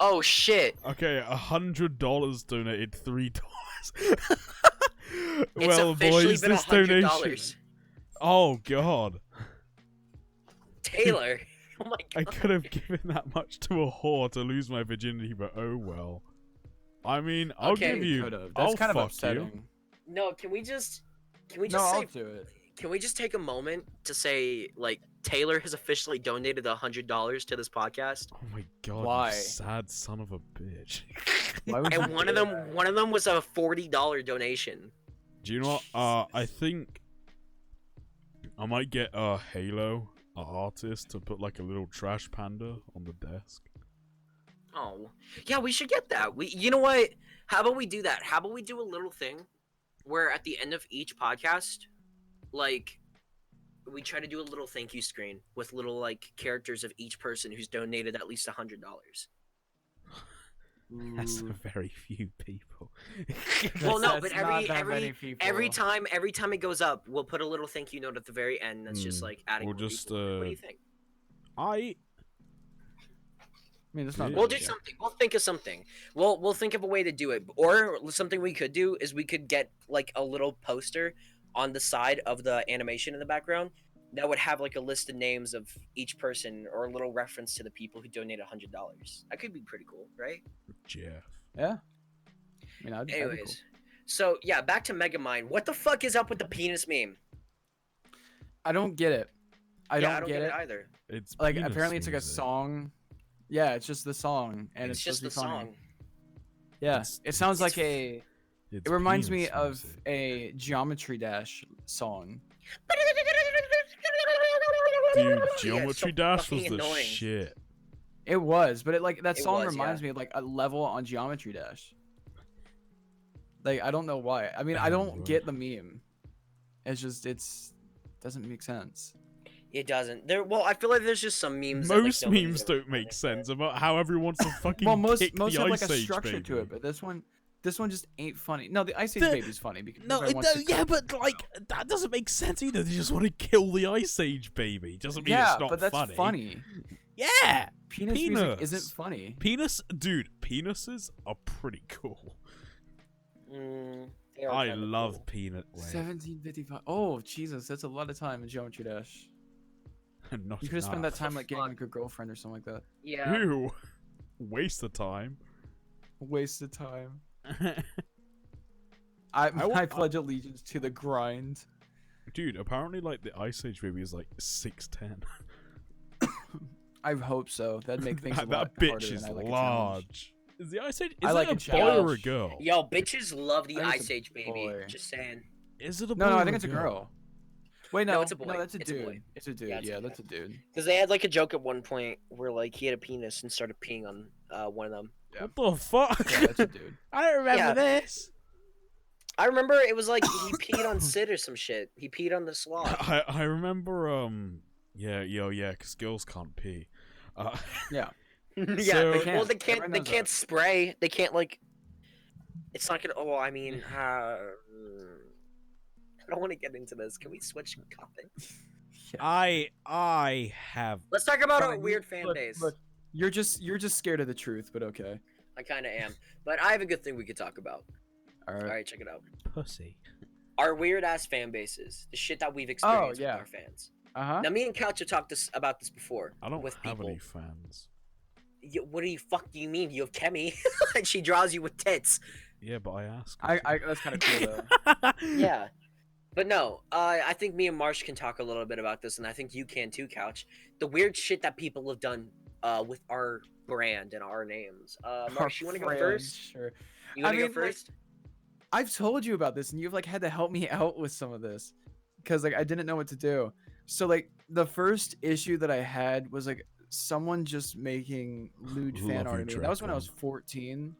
[SPEAKER 2] Oh shit!
[SPEAKER 1] Okay, $100 donated $3.
[SPEAKER 2] It's
[SPEAKER 1] Well,
[SPEAKER 2] officially
[SPEAKER 1] boys,
[SPEAKER 2] been
[SPEAKER 1] this donation.
[SPEAKER 2] $100.
[SPEAKER 1] Oh god.
[SPEAKER 2] Taylor. Oh my
[SPEAKER 1] I
[SPEAKER 2] god.
[SPEAKER 1] could have given that much to a whore to lose my virginity, but oh well. I mean, I'll
[SPEAKER 2] Okay.
[SPEAKER 1] give you.
[SPEAKER 3] Could've.
[SPEAKER 1] I'll
[SPEAKER 3] That's kind of
[SPEAKER 1] fuck
[SPEAKER 3] upsetting.
[SPEAKER 1] you.
[SPEAKER 2] No, can we just
[SPEAKER 3] No,
[SPEAKER 2] say
[SPEAKER 3] I'll do it.
[SPEAKER 2] can we just take a moment to say like Taylor has officially donated $100 to this podcast?
[SPEAKER 1] Oh my god,
[SPEAKER 3] Why?
[SPEAKER 1] you sad son of a bitch.
[SPEAKER 3] Why would
[SPEAKER 2] And
[SPEAKER 3] you
[SPEAKER 2] one
[SPEAKER 3] do
[SPEAKER 2] of them
[SPEAKER 3] that?
[SPEAKER 2] was a $40 donation.
[SPEAKER 1] Do you know what? I think I might get Halo, an artist, to put like a little trash panda on the desk.
[SPEAKER 2] Oh. Yeah, we should get that. You know what? How about we do that? How about we do a little thing where at the end of each podcast, like we try to do a little thank you screen with little like characters of each person who's donated at least $100.
[SPEAKER 1] That's
[SPEAKER 3] Ooh.
[SPEAKER 1] very few people.
[SPEAKER 2] Well, no,
[SPEAKER 3] That's
[SPEAKER 2] but
[SPEAKER 3] not that many people.
[SPEAKER 2] every time it goes up, we'll put a little thank you note at the very end. That's just like adding.
[SPEAKER 1] We'll
[SPEAKER 2] more
[SPEAKER 1] just,
[SPEAKER 2] people. What do you think?
[SPEAKER 1] I
[SPEAKER 3] I mean, that's not.
[SPEAKER 1] Yeah.
[SPEAKER 2] We'll
[SPEAKER 3] bad.
[SPEAKER 2] do something. We'll think of something. We'll think of a way to do it. Or something we could do is we could get like a little poster on the side of the animation in the background that would have like a list of names of each person or a little reference to the people who donated $100. That could be pretty cool, right?
[SPEAKER 1] Jeff.
[SPEAKER 3] Yeah. I mean, that'd be cool.
[SPEAKER 2] Anyways, so yeah, back to Megamind. What the fuck is up with the penis meme?
[SPEAKER 3] I don't get it. I
[SPEAKER 2] Yeah,
[SPEAKER 3] don't get it.
[SPEAKER 2] either.
[SPEAKER 1] It's
[SPEAKER 3] Like,
[SPEAKER 1] penis
[SPEAKER 3] apparently, it's like a
[SPEAKER 1] music.
[SPEAKER 3] song. Yeah, it's just the song, and
[SPEAKER 2] It's
[SPEAKER 3] it's,
[SPEAKER 2] just
[SPEAKER 3] supposed
[SPEAKER 2] the
[SPEAKER 3] to be funny.
[SPEAKER 2] song.
[SPEAKER 3] Yeah,
[SPEAKER 1] It's-
[SPEAKER 3] it sounds
[SPEAKER 2] it's
[SPEAKER 3] like a.
[SPEAKER 1] It's
[SPEAKER 3] It reminds me
[SPEAKER 1] penis
[SPEAKER 3] of
[SPEAKER 1] music.
[SPEAKER 3] a Geometry Dash song.
[SPEAKER 1] Dude,
[SPEAKER 2] Yeah, it's
[SPEAKER 1] Geometry
[SPEAKER 2] so
[SPEAKER 1] Dash was
[SPEAKER 2] fucking
[SPEAKER 1] the
[SPEAKER 2] annoying.
[SPEAKER 1] shit.
[SPEAKER 3] It was, but that
[SPEAKER 2] It
[SPEAKER 3] song
[SPEAKER 2] was,
[SPEAKER 3] reminds
[SPEAKER 2] yeah.
[SPEAKER 3] me of like a level on Geometry Dash. Like I don't know why. I mean, I
[SPEAKER 1] Oh,
[SPEAKER 3] don't
[SPEAKER 1] Lord.
[SPEAKER 3] get the meme. It's doesn't make sense.
[SPEAKER 2] It doesn't. Well, I feel like there's just some memes.
[SPEAKER 1] Most
[SPEAKER 2] that, like,
[SPEAKER 1] memes don't make sense about how everyone wants to fucking
[SPEAKER 3] Well, most
[SPEAKER 1] kick
[SPEAKER 3] have
[SPEAKER 1] the
[SPEAKER 3] like
[SPEAKER 1] Ice
[SPEAKER 3] a
[SPEAKER 1] Age,
[SPEAKER 3] structure to
[SPEAKER 1] baby.
[SPEAKER 3] it, but this one, This one just ain't funny. No, the Ice Age
[SPEAKER 1] The-
[SPEAKER 3] Baby's funny because
[SPEAKER 1] No,
[SPEAKER 3] everybody wants to
[SPEAKER 1] yeah, but like that doesn't make sense either. They just want to kill the Ice Age baby. Doesn't mean
[SPEAKER 3] yeah,
[SPEAKER 1] it's not
[SPEAKER 3] but that's
[SPEAKER 1] funny.
[SPEAKER 3] funny.
[SPEAKER 1] Yeah,
[SPEAKER 3] Penis music isn't funny.
[SPEAKER 1] Penises are pretty cool.
[SPEAKER 2] They are
[SPEAKER 1] I
[SPEAKER 2] kinda
[SPEAKER 1] love
[SPEAKER 2] cool.
[SPEAKER 1] peanut. Wait,
[SPEAKER 3] 1755. Oh Jesus, that's a lot of time in Geometry Dash.
[SPEAKER 1] not
[SPEAKER 3] You could have spent that
[SPEAKER 1] enough.
[SPEAKER 3] time like getting
[SPEAKER 2] Fuck.
[SPEAKER 3] like a girlfriend or something like that.
[SPEAKER 2] Yeah.
[SPEAKER 1] Ew, waste of time.
[SPEAKER 3] Waste of time.
[SPEAKER 1] I
[SPEAKER 3] I pledge allegiance to the grind.
[SPEAKER 1] Dude, apparently like the Ice Age baby is like 6'10".
[SPEAKER 3] I hope so. That'd make things a
[SPEAKER 1] That
[SPEAKER 3] lot
[SPEAKER 1] bitch
[SPEAKER 3] harder
[SPEAKER 1] is
[SPEAKER 3] than I like a challenge.
[SPEAKER 1] large. Is the Ice Age? Is
[SPEAKER 3] I like
[SPEAKER 1] it
[SPEAKER 3] a
[SPEAKER 1] a boy or a
[SPEAKER 3] challenge.
[SPEAKER 1] girl?
[SPEAKER 2] Yo, bitches love the
[SPEAKER 3] I think it's
[SPEAKER 2] Ice
[SPEAKER 3] a
[SPEAKER 2] Age baby.
[SPEAKER 3] boy.
[SPEAKER 2] Just saying.
[SPEAKER 1] Is it a boy?
[SPEAKER 3] No,
[SPEAKER 1] or
[SPEAKER 3] I think it's a girl. Wait, no,
[SPEAKER 2] No, it's a boy.
[SPEAKER 3] No, that's a
[SPEAKER 2] It's a
[SPEAKER 3] dude.
[SPEAKER 2] boy.
[SPEAKER 3] It's a dude.
[SPEAKER 2] Yeah, it's a
[SPEAKER 3] Yeah,
[SPEAKER 2] boy.
[SPEAKER 3] that's a dude.
[SPEAKER 2] Because they had like a joke at one point where like he had a penis and started peeing on one of them.
[SPEAKER 3] Yeah.
[SPEAKER 1] What the fuck?
[SPEAKER 3] Yeah, that's a dude.
[SPEAKER 1] I don't remember
[SPEAKER 2] Yeah.
[SPEAKER 1] this.
[SPEAKER 2] I remember it was like he peed on Sid or some shit. He peed on the sloth.
[SPEAKER 1] I remember yeah, because girls can't pee.
[SPEAKER 3] Yeah.
[SPEAKER 2] Yeah.
[SPEAKER 1] So-
[SPEAKER 3] They can't.
[SPEAKER 2] Well, they
[SPEAKER 3] Everyone
[SPEAKER 2] can't. They
[SPEAKER 3] knows
[SPEAKER 2] can't
[SPEAKER 3] that.
[SPEAKER 2] spray. They can't like. It's not gonna. Oh, I mean, I don't want to get into this. Can we switch topics?
[SPEAKER 1] I have
[SPEAKER 2] Let's talk about our
[SPEAKER 3] Fine,
[SPEAKER 2] weird fan
[SPEAKER 3] look,
[SPEAKER 2] base.
[SPEAKER 3] Look, you're just scared of the truth, but okay.
[SPEAKER 2] I kind of am, but I have a good thing we could talk about.
[SPEAKER 3] All
[SPEAKER 2] All
[SPEAKER 3] right.
[SPEAKER 2] right, check it out.
[SPEAKER 1] pussy.
[SPEAKER 2] Our weird ass fan bases, the shit that we've experienced
[SPEAKER 3] yeah.
[SPEAKER 2] with our fans.
[SPEAKER 3] Uh-huh.
[SPEAKER 2] Now, me and Couch have talked about this before.
[SPEAKER 1] I don't
[SPEAKER 2] with
[SPEAKER 1] have
[SPEAKER 2] people.
[SPEAKER 1] any fans.
[SPEAKER 2] What do you fuck do you mean? You have Kemi, and she draws you with tits.
[SPEAKER 1] Yeah, but I asked.
[SPEAKER 3] I that's kind of cool though.
[SPEAKER 2] Yeah, but no, I think me and Marsh can talk a little bit about this, and I think you can too, Couch. The weird shit that people have done with our brand and our names. Marsh, you want to go
[SPEAKER 3] Friend,
[SPEAKER 2] first?
[SPEAKER 3] Sure.
[SPEAKER 2] You want to
[SPEAKER 3] mean,
[SPEAKER 2] go
[SPEAKER 3] like,
[SPEAKER 2] first?
[SPEAKER 3] I've told you about this, and you've like had to help me out with some of this, because like I didn't know what to do. So like the first issue that I had was like someone just making lewd fan
[SPEAKER 1] Love
[SPEAKER 3] art
[SPEAKER 1] you,
[SPEAKER 3] of me. That was when I was
[SPEAKER 1] Dragon.
[SPEAKER 3] 14.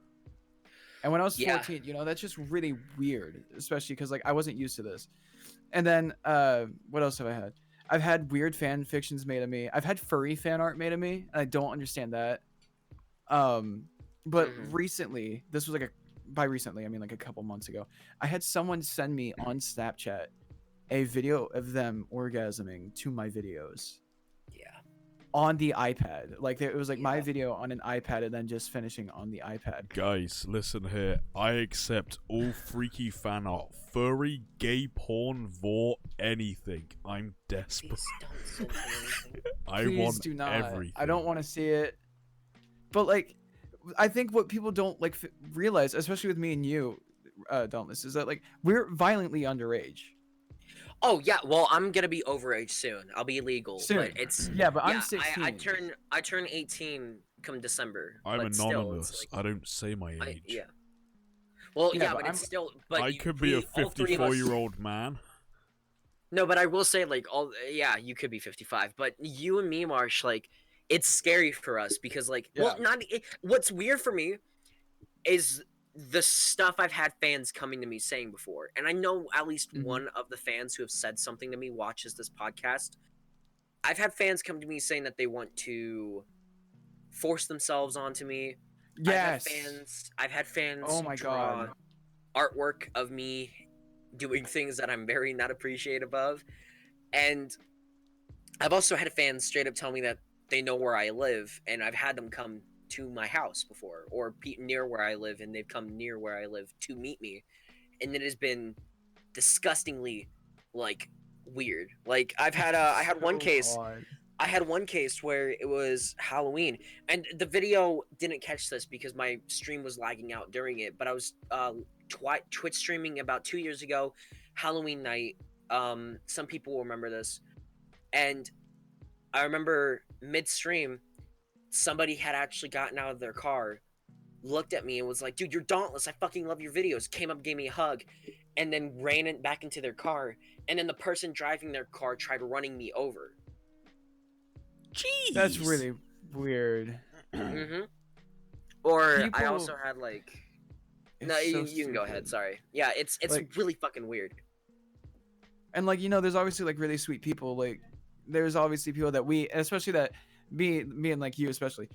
[SPEAKER 3] And when I was
[SPEAKER 2] Yeah.
[SPEAKER 3] 14, you know, that's just really weird, especially because like I wasn't used to this. And then what else have I had? I've had weird fan fictions made of me. I've had furry fan art made of me, and I don't understand that. But
[SPEAKER 2] Mhm.
[SPEAKER 3] recently, this was like by recently, I mean like a couple months ago, I had someone send me on Snapchat a video of them orgasming to my videos
[SPEAKER 2] Yeah.
[SPEAKER 3] on the iPad. Like it was like my
[SPEAKER 2] Yeah.
[SPEAKER 3] video on an iPad and then just finishing on the iPad.
[SPEAKER 1] Guys, listen here. I accept all freaky fan art, furry, gay porn, vor, anything. I'm desperate.
[SPEAKER 2] Please don't send me anything.
[SPEAKER 1] I
[SPEAKER 3] Please
[SPEAKER 1] want
[SPEAKER 3] do not.
[SPEAKER 1] everything.
[SPEAKER 3] I don't want to see it. But like, I think what people don't like realize, especially with me and you, Dauntless, is that like we're violently underage.
[SPEAKER 2] Oh yeah, well I'm gonna be overage soon. I'll be legal,
[SPEAKER 3] Soon.
[SPEAKER 2] but it's
[SPEAKER 3] Yeah, but I'm
[SPEAKER 2] yeah,
[SPEAKER 3] 16.
[SPEAKER 2] I turn 18 come December.
[SPEAKER 1] I'm
[SPEAKER 2] but still,
[SPEAKER 1] anonymous.
[SPEAKER 2] it's like,
[SPEAKER 1] I don't say my age.
[SPEAKER 2] yeah. Well,
[SPEAKER 3] Yeah,
[SPEAKER 2] yeah,
[SPEAKER 3] but
[SPEAKER 2] but it's
[SPEAKER 3] I'm-
[SPEAKER 2] still. But
[SPEAKER 1] I
[SPEAKER 2] you-
[SPEAKER 1] could be a
[SPEAKER 2] all three of us-
[SPEAKER 1] 54-year-old man.
[SPEAKER 2] No, but I will say, like, yeah, you could be 55, but you and me, Marsh, like, it's scary for us because, like, well, what's weird for me is the stuff I've had fans coming to me saying before, and I know at least
[SPEAKER 3] Mhm.
[SPEAKER 2] one of the fans who have said something to me watches this podcast. I've had fans come to me saying that they want to force themselves onto me.
[SPEAKER 3] Yes.
[SPEAKER 2] I've had fans
[SPEAKER 3] Oh my
[SPEAKER 2] draw
[SPEAKER 3] God.
[SPEAKER 2] artwork of me doing things that I'm very not appreciative of. And I've also had fans straight up tell me that they know where I live, and I've had them come to my house before, or near where I live, and they've come near where I live to meet me. And it has been disgustingly, like, weird. Like, I had one
[SPEAKER 3] So
[SPEAKER 2] case.
[SPEAKER 3] odd.
[SPEAKER 2] I had one case where it was Halloween, and the video didn't catch this because my stream was lagging out during it. But I was Twitch streaming about 2 years ago, Halloween night. Some people will remember this, and I remember mid-stream, somebody had actually gotten out of their car, looked at me, and was like, "Dude, you're Dauntless. I fucking love your videos." Came up, gave me a hug, and then ran it back into their car. And then the person driving their car tried running me over.
[SPEAKER 1] Jeez.
[SPEAKER 3] That's really weird.
[SPEAKER 2] Mm-hmm. Or I
[SPEAKER 3] People-
[SPEAKER 2] also had like
[SPEAKER 3] It's
[SPEAKER 2] no,
[SPEAKER 3] so
[SPEAKER 2] you can go ahead.
[SPEAKER 3] stupid.
[SPEAKER 2] Sorry. Yeah, it's
[SPEAKER 3] Like-
[SPEAKER 2] really fucking weird.
[SPEAKER 3] And like, you know, there's obviously like really sweet people. Like there's obviously people that we, especially me and like you especially,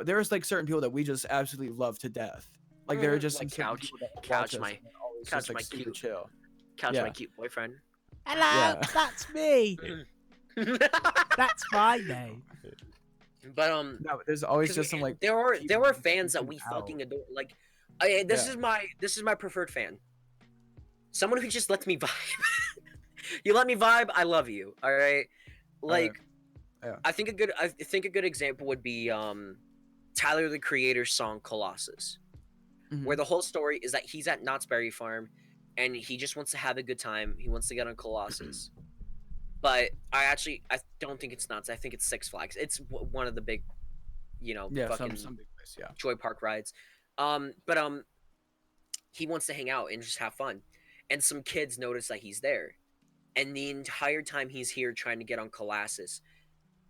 [SPEAKER 3] there's like certain people that we just absolutely love to death. Like there are just
[SPEAKER 2] Like
[SPEAKER 3] some certain
[SPEAKER 2] couch-
[SPEAKER 3] people that watch
[SPEAKER 2] couch
[SPEAKER 3] us
[SPEAKER 2] my-
[SPEAKER 3] and they're always
[SPEAKER 2] couch
[SPEAKER 3] just, like,
[SPEAKER 2] my
[SPEAKER 3] super
[SPEAKER 2] cute-
[SPEAKER 3] chill.
[SPEAKER 2] Couch
[SPEAKER 3] Yeah.
[SPEAKER 2] my cute boyfriend.
[SPEAKER 4] Hello,
[SPEAKER 3] Yeah.
[SPEAKER 4] that's me. That's my name.
[SPEAKER 2] But
[SPEAKER 3] No, but there's always
[SPEAKER 2] 'cause
[SPEAKER 3] just some like
[SPEAKER 2] there were
[SPEAKER 3] people
[SPEAKER 2] fans that
[SPEAKER 3] freaking
[SPEAKER 2] we
[SPEAKER 3] out.
[SPEAKER 2] fucking adore. Like, this
[SPEAKER 3] Yeah.
[SPEAKER 2] is my preferred fan. Someone who just lets me vibe. You let me vibe, I love you. All right. Like,
[SPEAKER 3] Yeah.
[SPEAKER 2] I think a good example would be Tyler the Creator's song Colossus,
[SPEAKER 3] Mhm.
[SPEAKER 2] where the whole story is that he's at Knott's Berry Farm, and he just wants to have a good time. He wants to get on Colossus. But I don't think it's Knott's. I think it's Six Flags. It's one of the big,
[SPEAKER 3] Yeah,
[SPEAKER 2] fucking
[SPEAKER 3] some big place. Yeah.
[SPEAKER 2] Joy Park rides. But he wants to hang out and just have fun. And some kids notice that he's there. And the entire time he's here trying to get on Colossus,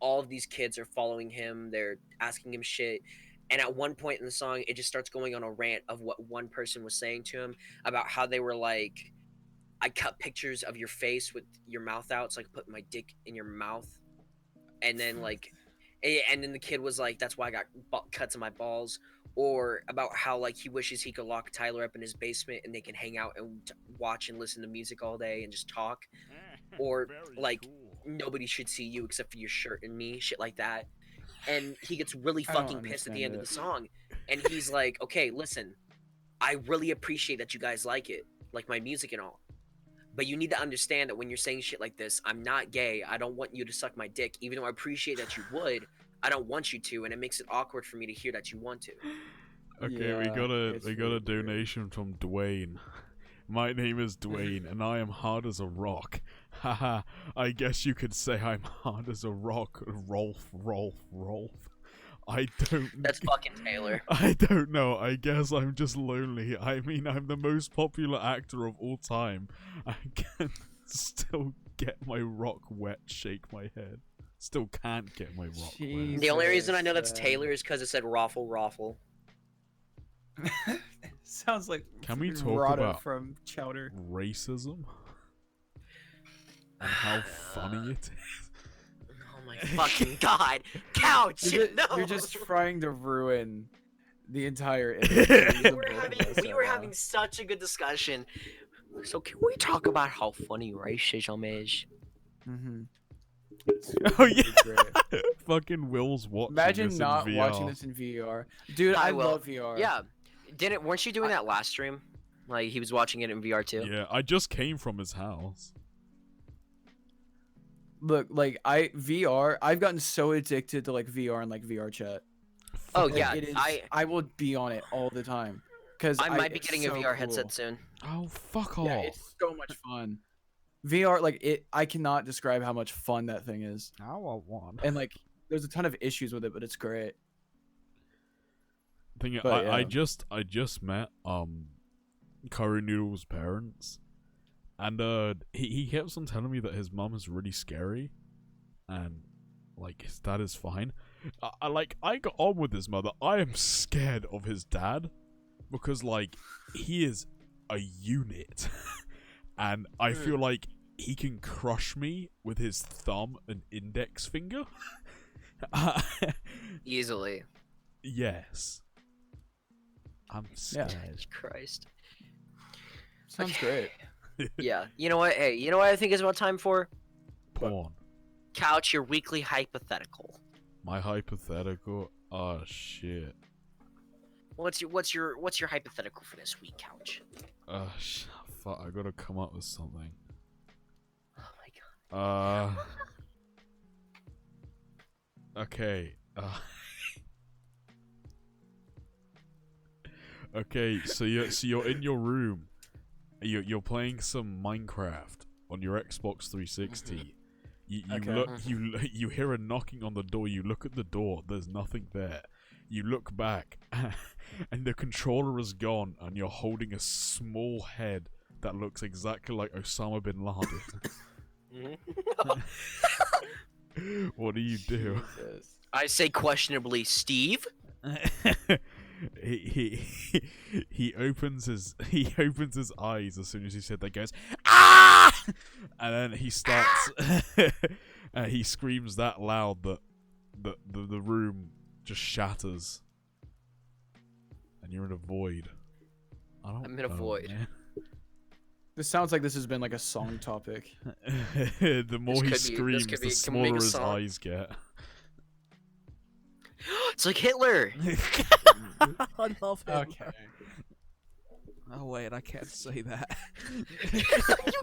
[SPEAKER 2] all of these kids are following him. They're asking him shit. And at one point in the song, it just starts going on a rant of what one person was saying to him about how they were like, I cut pictures of your face with your mouth out so I could put my dick in your mouth. And then and then the kid was like, that's why I got cuts in my balls. Or about how like he wishes he could lock Tyler up in his basement and they can hang out and watch and listen to music all day and just talk. Or like nobody should see you except for your shirt and me, shit like that. And he gets really
[SPEAKER 3] I don't
[SPEAKER 2] fucking pissed at the end of the
[SPEAKER 3] understand
[SPEAKER 2] song. And he's like, okay, listen, I really appreciate that you guys like it, like my music and all. But you need to understand that when you're saying shit like this, I'm not gay. I don't want you to suck my dick. Even though I appreciate that you would, I don't want you to, and it makes it awkward for me to hear that you want to.
[SPEAKER 1] Okay, we
[SPEAKER 3] Yeah,
[SPEAKER 1] got a
[SPEAKER 3] it's
[SPEAKER 1] we got
[SPEAKER 3] really
[SPEAKER 1] a donation from Dwayne. My name is Dwayne, and I am hard as a rock. Haha, I guess you could say I'm hard as a rock. Rolf. I don't.
[SPEAKER 2] That's fucking Taylor.
[SPEAKER 1] I don't know. I guess I'm just lonely. I mean, I'm the most popular actor of all time. I can still get my rock wet, shake my head. Still can't get my rock wet.
[SPEAKER 2] The only reason I know that's
[SPEAKER 3] Jesus,
[SPEAKER 2] Taylor is because it said Raffle.
[SPEAKER 3] Sounds like
[SPEAKER 1] Can we
[SPEAKER 3] freaking
[SPEAKER 1] talk
[SPEAKER 3] Rada
[SPEAKER 1] about
[SPEAKER 3] from Chowder?
[SPEAKER 1] Racism? And how funny it is.
[SPEAKER 2] Oh my fucking god. Couch! No!
[SPEAKER 3] You're just trying to ruin the entire
[SPEAKER 1] We
[SPEAKER 3] image.
[SPEAKER 2] we were having such a good discussion. So can we talk about how funny racism is?
[SPEAKER 3] Mm-hmm.
[SPEAKER 1] Oh yeah, fucking Will's watching
[SPEAKER 3] Imagine
[SPEAKER 1] this
[SPEAKER 3] not
[SPEAKER 1] in VR.
[SPEAKER 3] watching this in VR, dude. I
[SPEAKER 2] will.
[SPEAKER 3] love VR.
[SPEAKER 2] Yeah. Weren't you doing that last stream? Like he was watching it in VR too?
[SPEAKER 1] Yeah, I just came from his house.
[SPEAKER 3] Look, like VR. I've gotten so addicted to like VR and like VR chat.
[SPEAKER 2] Oh
[SPEAKER 3] Like,
[SPEAKER 2] yeah,
[SPEAKER 3] it is,
[SPEAKER 2] I
[SPEAKER 3] I will be on it all the time because
[SPEAKER 2] might be
[SPEAKER 3] it's
[SPEAKER 2] getting a
[SPEAKER 3] so
[SPEAKER 2] VR
[SPEAKER 3] cool.
[SPEAKER 2] headset soon.
[SPEAKER 1] Oh fuck off!
[SPEAKER 3] Yeah, it's so much fun. VR, like it, I cannot describe how much fun that thing is.
[SPEAKER 1] I want one.
[SPEAKER 3] And like, there's a ton of issues with it, but it's great.
[SPEAKER 1] Thing,
[SPEAKER 3] But,
[SPEAKER 1] I
[SPEAKER 3] yeah.
[SPEAKER 1] just met Curry Noodle's parents, and he kept on telling me that his mum is really scary, and like his dad is fine. I got on with his mother. I am scared of his dad because like he is a unit, and I feel like he can crush me with his thumb and index finger.
[SPEAKER 2] Easily.
[SPEAKER 1] Yes. I'm
[SPEAKER 3] Yeah.
[SPEAKER 1] scared.
[SPEAKER 2] Christ.
[SPEAKER 3] Sounds great.
[SPEAKER 2] Yeah. You know what? Hey, you know what I think is about time for?
[SPEAKER 1] Porn.
[SPEAKER 2] Couch, your weekly hypothetical.
[SPEAKER 1] My hypothetical. Oh shit.
[SPEAKER 2] What's your hypothetical for this week, Couch?
[SPEAKER 1] Fuck. I gotta come up with something.
[SPEAKER 2] Oh my god.
[SPEAKER 1] Okay. Okay. So you're in your room. You're playing some Minecraft on your Xbox 360. You
[SPEAKER 3] Okay.
[SPEAKER 1] look. You hear a knocking on the door. You look at the door. There's nothing there. You look back, and the controller is gone, and you're holding a small head that looks exactly like Osama bin Laden. What do you do?
[SPEAKER 3] Jesus.
[SPEAKER 2] I say questionably, Steve.
[SPEAKER 1] he opens his eyes as soon as he said that. Goes ah, and then he starts. He screams that loud that the room just shatters, and you're in a void. I don't
[SPEAKER 2] I'm in a
[SPEAKER 1] know,
[SPEAKER 2] void.
[SPEAKER 1] man.
[SPEAKER 3] This sounds like this has been like a song topic.
[SPEAKER 1] The more he
[SPEAKER 2] This could
[SPEAKER 1] screams,
[SPEAKER 2] be-
[SPEAKER 1] the
[SPEAKER 2] can we make
[SPEAKER 1] smaller
[SPEAKER 2] a
[SPEAKER 1] his
[SPEAKER 2] song?
[SPEAKER 1] eyes get.
[SPEAKER 2] It's like Hitler.
[SPEAKER 1] I love him.
[SPEAKER 3] Okay.
[SPEAKER 1] Oh wait, I can't say that.
[SPEAKER 2] You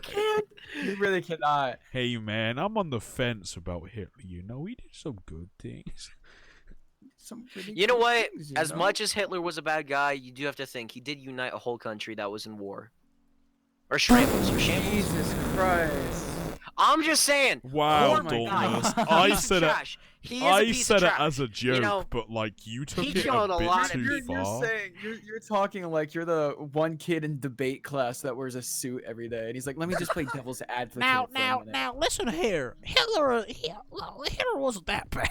[SPEAKER 2] can't.
[SPEAKER 3] You really cannot.
[SPEAKER 1] Hey man, I'm on the fence about Hitler. You know, he did some good things.
[SPEAKER 3] Some really
[SPEAKER 2] You know
[SPEAKER 3] cool
[SPEAKER 2] what?
[SPEAKER 3] things, you
[SPEAKER 2] As
[SPEAKER 3] know?
[SPEAKER 2] much as Hitler was a bad guy, you do have to think he did unite a whole country that was in war. Or shambles. Or shambles.
[SPEAKER 3] Jesus Christ.
[SPEAKER 2] I'm just saying.
[SPEAKER 1] Wow,
[SPEAKER 3] Oh my
[SPEAKER 1] Dauntless.
[SPEAKER 3] God.
[SPEAKER 1] I
[SPEAKER 2] Piece of
[SPEAKER 1] said it.
[SPEAKER 2] trash. He is a
[SPEAKER 1] I
[SPEAKER 2] piece
[SPEAKER 1] said
[SPEAKER 2] of
[SPEAKER 1] it
[SPEAKER 2] trash.
[SPEAKER 1] as a joke,
[SPEAKER 2] know,
[SPEAKER 1] but like you took
[SPEAKER 2] he
[SPEAKER 1] it
[SPEAKER 2] killed
[SPEAKER 1] a
[SPEAKER 2] a
[SPEAKER 1] bit
[SPEAKER 2] lot of
[SPEAKER 1] too
[SPEAKER 2] people.
[SPEAKER 3] You're
[SPEAKER 1] far.
[SPEAKER 3] saying you're talking like you're the one kid in debate class that wears a suit every day, and he's like, "Let me just play devil's advocate." for a minute."
[SPEAKER 5] listen here. Hitler wasn't that bad.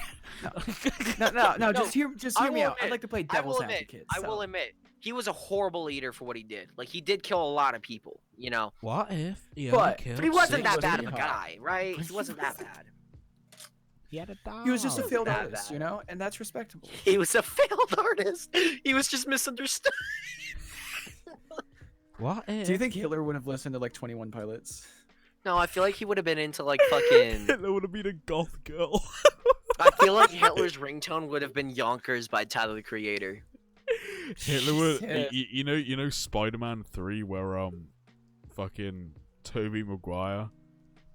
[SPEAKER 3] No, just hear
[SPEAKER 2] I
[SPEAKER 3] me
[SPEAKER 2] will
[SPEAKER 3] out. I'd
[SPEAKER 2] admit-
[SPEAKER 3] like to play
[SPEAKER 2] I
[SPEAKER 3] devil's
[SPEAKER 2] will admit.
[SPEAKER 3] advocate.
[SPEAKER 2] I will
[SPEAKER 3] so-
[SPEAKER 2] admit. He was a horrible leader for what he did. Like he did kill a lot of people. You know.
[SPEAKER 5] What if he
[SPEAKER 3] But-
[SPEAKER 5] killed
[SPEAKER 2] But he wasn't
[SPEAKER 3] Six
[SPEAKER 2] that
[SPEAKER 3] was
[SPEAKER 2] bad of a
[SPEAKER 3] pretty hot.
[SPEAKER 2] guy, right? He wasn't that bad.
[SPEAKER 5] He had a dog.
[SPEAKER 3] He was just a
[SPEAKER 2] Wasn't
[SPEAKER 3] failed
[SPEAKER 2] that
[SPEAKER 3] artist,
[SPEAKER 2] bad.
[SPEAKER 3] you know, and that's respectable.
[SPEAKER 2] He was a failed artist. He was just misunderstood.
[SPEAKER 5] What if?
[SPEAKER 3] Do you think Hitler would have listened to like 21 Pilots?
[SPEAKER 2] No, I feel like he would have been into like fucking.
[SPEAKER 1] Hitler would have been a goth girl.
[SPEAKER 2] I feel like Hitler's ringtone would have been Yonkers by Tyler the Creator.
[SPEAKER 1] Hitler would.
[SPEAKER 3] Shit.
[SPEAKER 1] You know, Spider-Man 3, where fucking Tobey Maguire.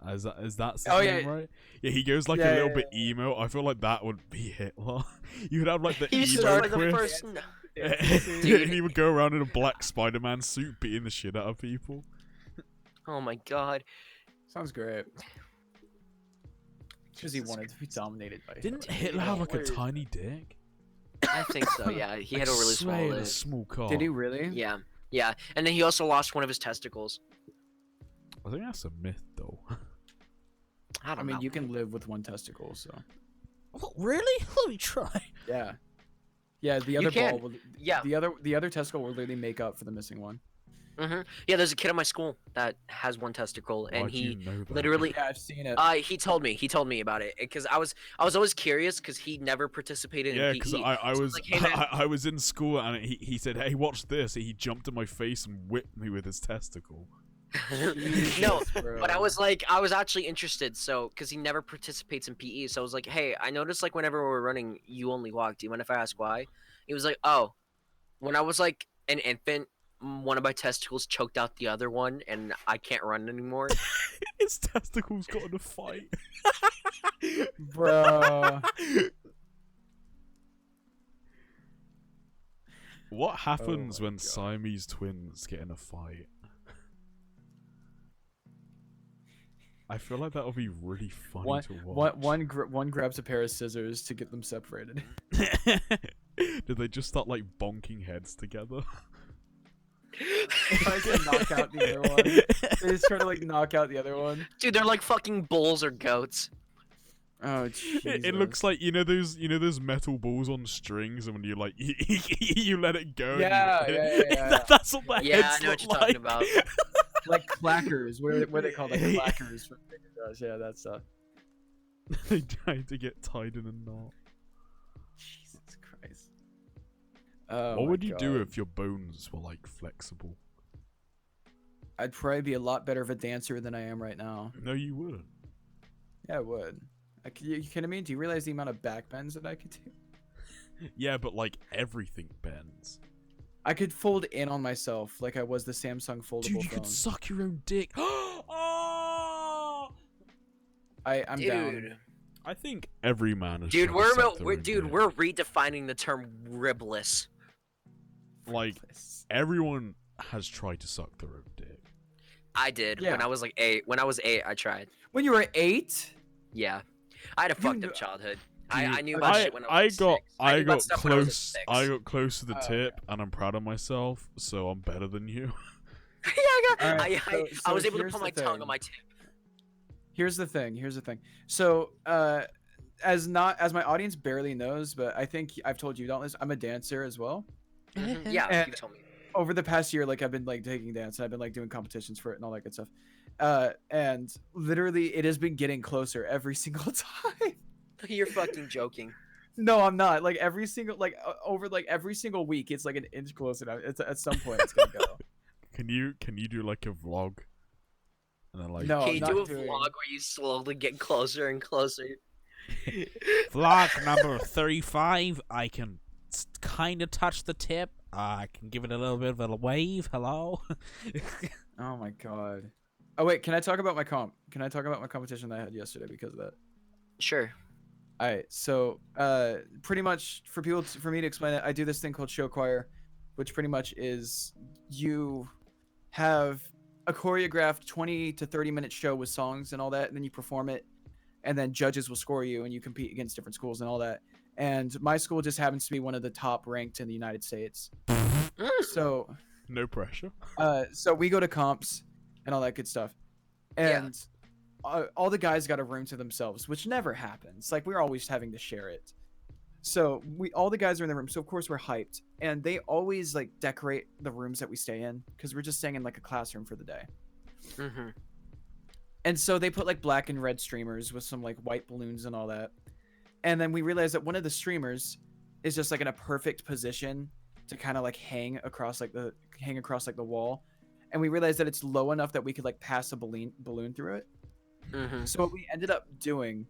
[SPEAKER 1] Is that his
[SPEAKER 3] Oh,
[SPEAKER 1] name,
[SPEAKER 3] yeah.
[SPEAKER 1] right? Yeah, he goes like
[SPEAKER 3] Yeah,
[SPEAKER 1] a little
[SPEAKER 3] yeah,
[SPEAKER 1] bit emo. I feel like that would be Hitler. You would have like the
[SPEAKER 2] He
[SPEAKER 1] emo
[SPEAKER 2] started the
[SPEAKER 1] quiff.
[SPEAKER 2] first.
[SPEAKER 1] And he would go around in a black Spider-Man suit, beating the shit out of people.
[SPEAKER 2] Oh my god.
[SPEAKER 3] Sounds great. Because he wanted to be dominated by
[SPEAKER 1] Didn't
[SPEAKER 3] Hitler.
[SPEAKER 1] Hitler have like a
[SPEAKER 2] Word.
[SPEAKER 1] tiny dick?
[SPEAKER 2] I think so. Yeah, he had a really small.
[SPEAKER 1] Sway and a
[SPEAKER 2] Lip.
[SPEAKER 1] small cock.
[SPEAKER 3] Did he really?
[SPEAKER 2] Yeah, yeah, and then he also lost one of his testicles.
[SPEAKER 1] I think that's a myth, though.
[SPEAKER 2] I don't
[SPEAKER 3] I mean,
[SPEAKER 2] know.
[SPEAKER 3] you can live with one testicle, so.
[SPEAKER 5] Oh, really? Let me try.
[SPEAKER 3] Yeah. Yeah, the other
[SPEAKER 2] can.
[SPEAKER 3] ball will.
[SPEAKER 2] Yeah.
[SPEAKER 3] The other testicle will literally make up for the missing one.
[SPEAKER 2] Yeah, there's a kid at my school that has one testicle, and
[SPEAKER 1] Why'd
[SPEAKER 2] he
[SPEAKER 1] you know that?
[SPEAKER 2] literally.
[SPEAKER 3] Yeah, I've seen it.
[SPEAKER 2] He told me about it because I was always curious because he never participated
[SPEAKER 1] Yeah,
[SPEAKER 2] in
[SPEAKER 1] because
[SPEAKER 2] PE.
[SPEAKER 1] I
[SPEAKER 2] So
[SPEAKER 1] was
[SPEAKER 2] like, hey, man.
[SPEAKER 1] I was in school and he said, "Hey, watch this." And he jumped in my face and whipped me with his testicle.
[SPEAKER 2] No,
[SPEAKER 3] Jesus, bro.
[SPEAKER 2] but I was actually interested, so because he never participates in PE, so I was like, hey, I noticed like whenever we're running, you only walk. Do you mind if I ask why? He was like, oh, when I was like an infant, one of my testicles choked out the other one, and I can't run anymore.
[SPEAKER 1] His testicles got in a fight.
[SPEAKER 3] Bro.
[SPEAKER 1] What happens
[SPEAKER 3] my
[SPEAKER 1] when
[SPEAKER 3] God.
[SPEAKER 1] Siamese twins get in a fight? I feel like that would be really funny to watch.
[SPEAKER 3] One grabs a pair of scissors to get them separated.
[SPEAKER 1] Did they just start like bonking heads together?
[SPEAKER 3] Tries to knock out the other one. They just try to like knock out the other one.
[SPEAKER 2] Dude, they're like fucking bulls or goats.
[SPEAKER 3] Oh, Jesus.
[SPEAKER 1] It looks like you know those metal balls on strings, and when you like you let it go. and
[SPEAKER 3] Yeah,
[SPEAKER 1] you-
[SPEAKER 3] yeah.
[SPEAKER 1] That's what my
[SPEAKER 2] Yeah,
[SPEAKER 1] heads
[SPEAKER 2] I know what
[SPEAKER 1] look
[SPEAKER 2] you're talking
[SPEAKER 1] like.
[SPEAKER 2] about.
[SPEAKER 3] Like clackers. What are they called? Like clackers from Finger Josh. Yeah, that stuff.
[SPEAKER 1] They tried to get tied in a knot.
[SPEAKER 3] Jesus Christ. Oh,
[SPEAKER 1] What
[SPEAKER 3] my
[SPEAKER 1] would you do
[SPEAKER 3] God.
[SPEAKER 1] if your bones were like flexible?
[SPEAKER 3] I'd probably be a lot better of a dancer than I am right now.
[SPEAKER 1] No, you wouldn't.
[SPEAKER 3] Yeah, I would. You kidding me? Do you realize the amount of back bends that I could do?
[SPEAKER 1] Yeah, but like everything bends.
[SPEAKER 3] I could fold in on myself like I was the Samsung foldable
[SPEAKER 1] Dude, you
[SPEAKER 3] phone.
[SPEAKER 1] could suck your own dick. Oh!
[SPEAKER 3] I'm down.
[SPEAKER 2] Dude,
[SPEAKER 1] I think every man is.
[SPEAKER 2] dude,
[SPEAKER 1] tried to suck their
[SPEAKER 2] we're
[SPEAKER 1] own dick.
[SPEAKER 2] we're redefining the term ribless.
[SPEAKER 1] like everyone has tried to suck their own dick.
[SPEAKER 2] I did
[SPEAKER 3] Yeah.
[SPEAKER 2] when I was like 8. When I was 8, I tried.
[SPEAKER 3] When you were 8?
[SPEAKER 2] Yeah, I had a
[SPEAKER 3] You
[SPEAKER 2] fucked
[SPEAKER 3] kn-
[SPEAKER 2] up childhood.
[SPEAKER 1] Dude,
[SPEAKER 2] I knew about shit when I was like 6.
[SPEAKER 1] I
[SPEAKER 2] knew about
[SPEAKER 1] got
[SPEAKER 2] stuff when I was, like,
[SPEAKER 1] close.
[SPEAKER 2] 6.
[SPEAKER 1] I got close to the
[SPEAKER 3] Oh,
[SPEAKER 1] tip, and I'm proud of myself. So I'm better than you.
[SPEAKER 2] Yeah, I got.
[SPEAKER 3] Alright,
[SPEAKER 2] I
[SPEAKER 3] so
[SPEAKER 2] was able to
[SPEAKER 3] here's
[SPEAKER 2] put
[SPEAKER 3] the
[SPEAKER 2] my tongue
[SPEAKER 3] thing.
[SPEAKER 2] on my tip.
[SPEAKER 3] Here's the thing. So, as my audience barely knows, but I think I've told you, Dauntless, I'm a dancer as well.
[SPEAKER 2] Yeah,
[SPEAKER 3] And-
[SPEAKER 2] you told me.
[SPEAKER 3] Over the past year, like I've been like taking dance, and I've been like doing competitions for it and all that good stuff. And literally, it has been getting closer every single time.
[SPEAKER 2] You're fucking joking.
[SPEAKER 3] No, I'm not. Like every single over like every single week, it's like an inch closer. Now, it's at some point it's gonna go.
[SPEAKER 1] Can you do like a vlog? And then like
[SPEAKER 3] No,
[SPEAKER 2] Can
[SPEAKER 3] I'm
[SPEAKER 2] you
[SPEAKER 3] not
[SPEAKER 2] do a
[SPEAKER 3] doing.
[SPEAKER 2] vlog where you slowly get closer and closer?
[SPEAKER 5] Vlog number 35. I can kind of touch the tip. I can give it a little bit of a wave. Hello.
[SPEAKER 3] Oh my god. Oh wait, can I talk about my comp? Can I talk about my competition that I had yesterday because of that?
[SPEAKER 2] Sure.
[SPEAKER 3] All right, so pretty much for for me to explain it, I do this thing called show choir, which pretty much is you have a choreographed 20 to 30-minute show with songs and all that, and then you perform it, and then judges will score you, and you compete against different schools and all that. And my school just happens to be one of the top ranked in the United States. So,
[SPEAKER 1] no pressure.
[SPEAKER 3] so we go to comps and all that good stuff,
[SPEAKER 2] Yeah.
[SPEAKER 3] and all the guys got a room to themselves, which never happens. Like we're always having to share it. So all the guys are in the room. So of course we're hyped, and they always like decorate the rooms that we stay in because we're just staying in like a classroom for the day.
[SPEAKER 2] Mm-hmm.
[SPEAKER 3] And so they put like black and red streamers with some like white balloons and all that. And then we realized that one of the streamers is just like in a perfect position to kind of like hang across like the wall. And we realized that it's low enough that we could like pass a balloon through it.
[SPEAKER 2] Mm-hmm.
[SPEAKER 3] So what we ended up doing,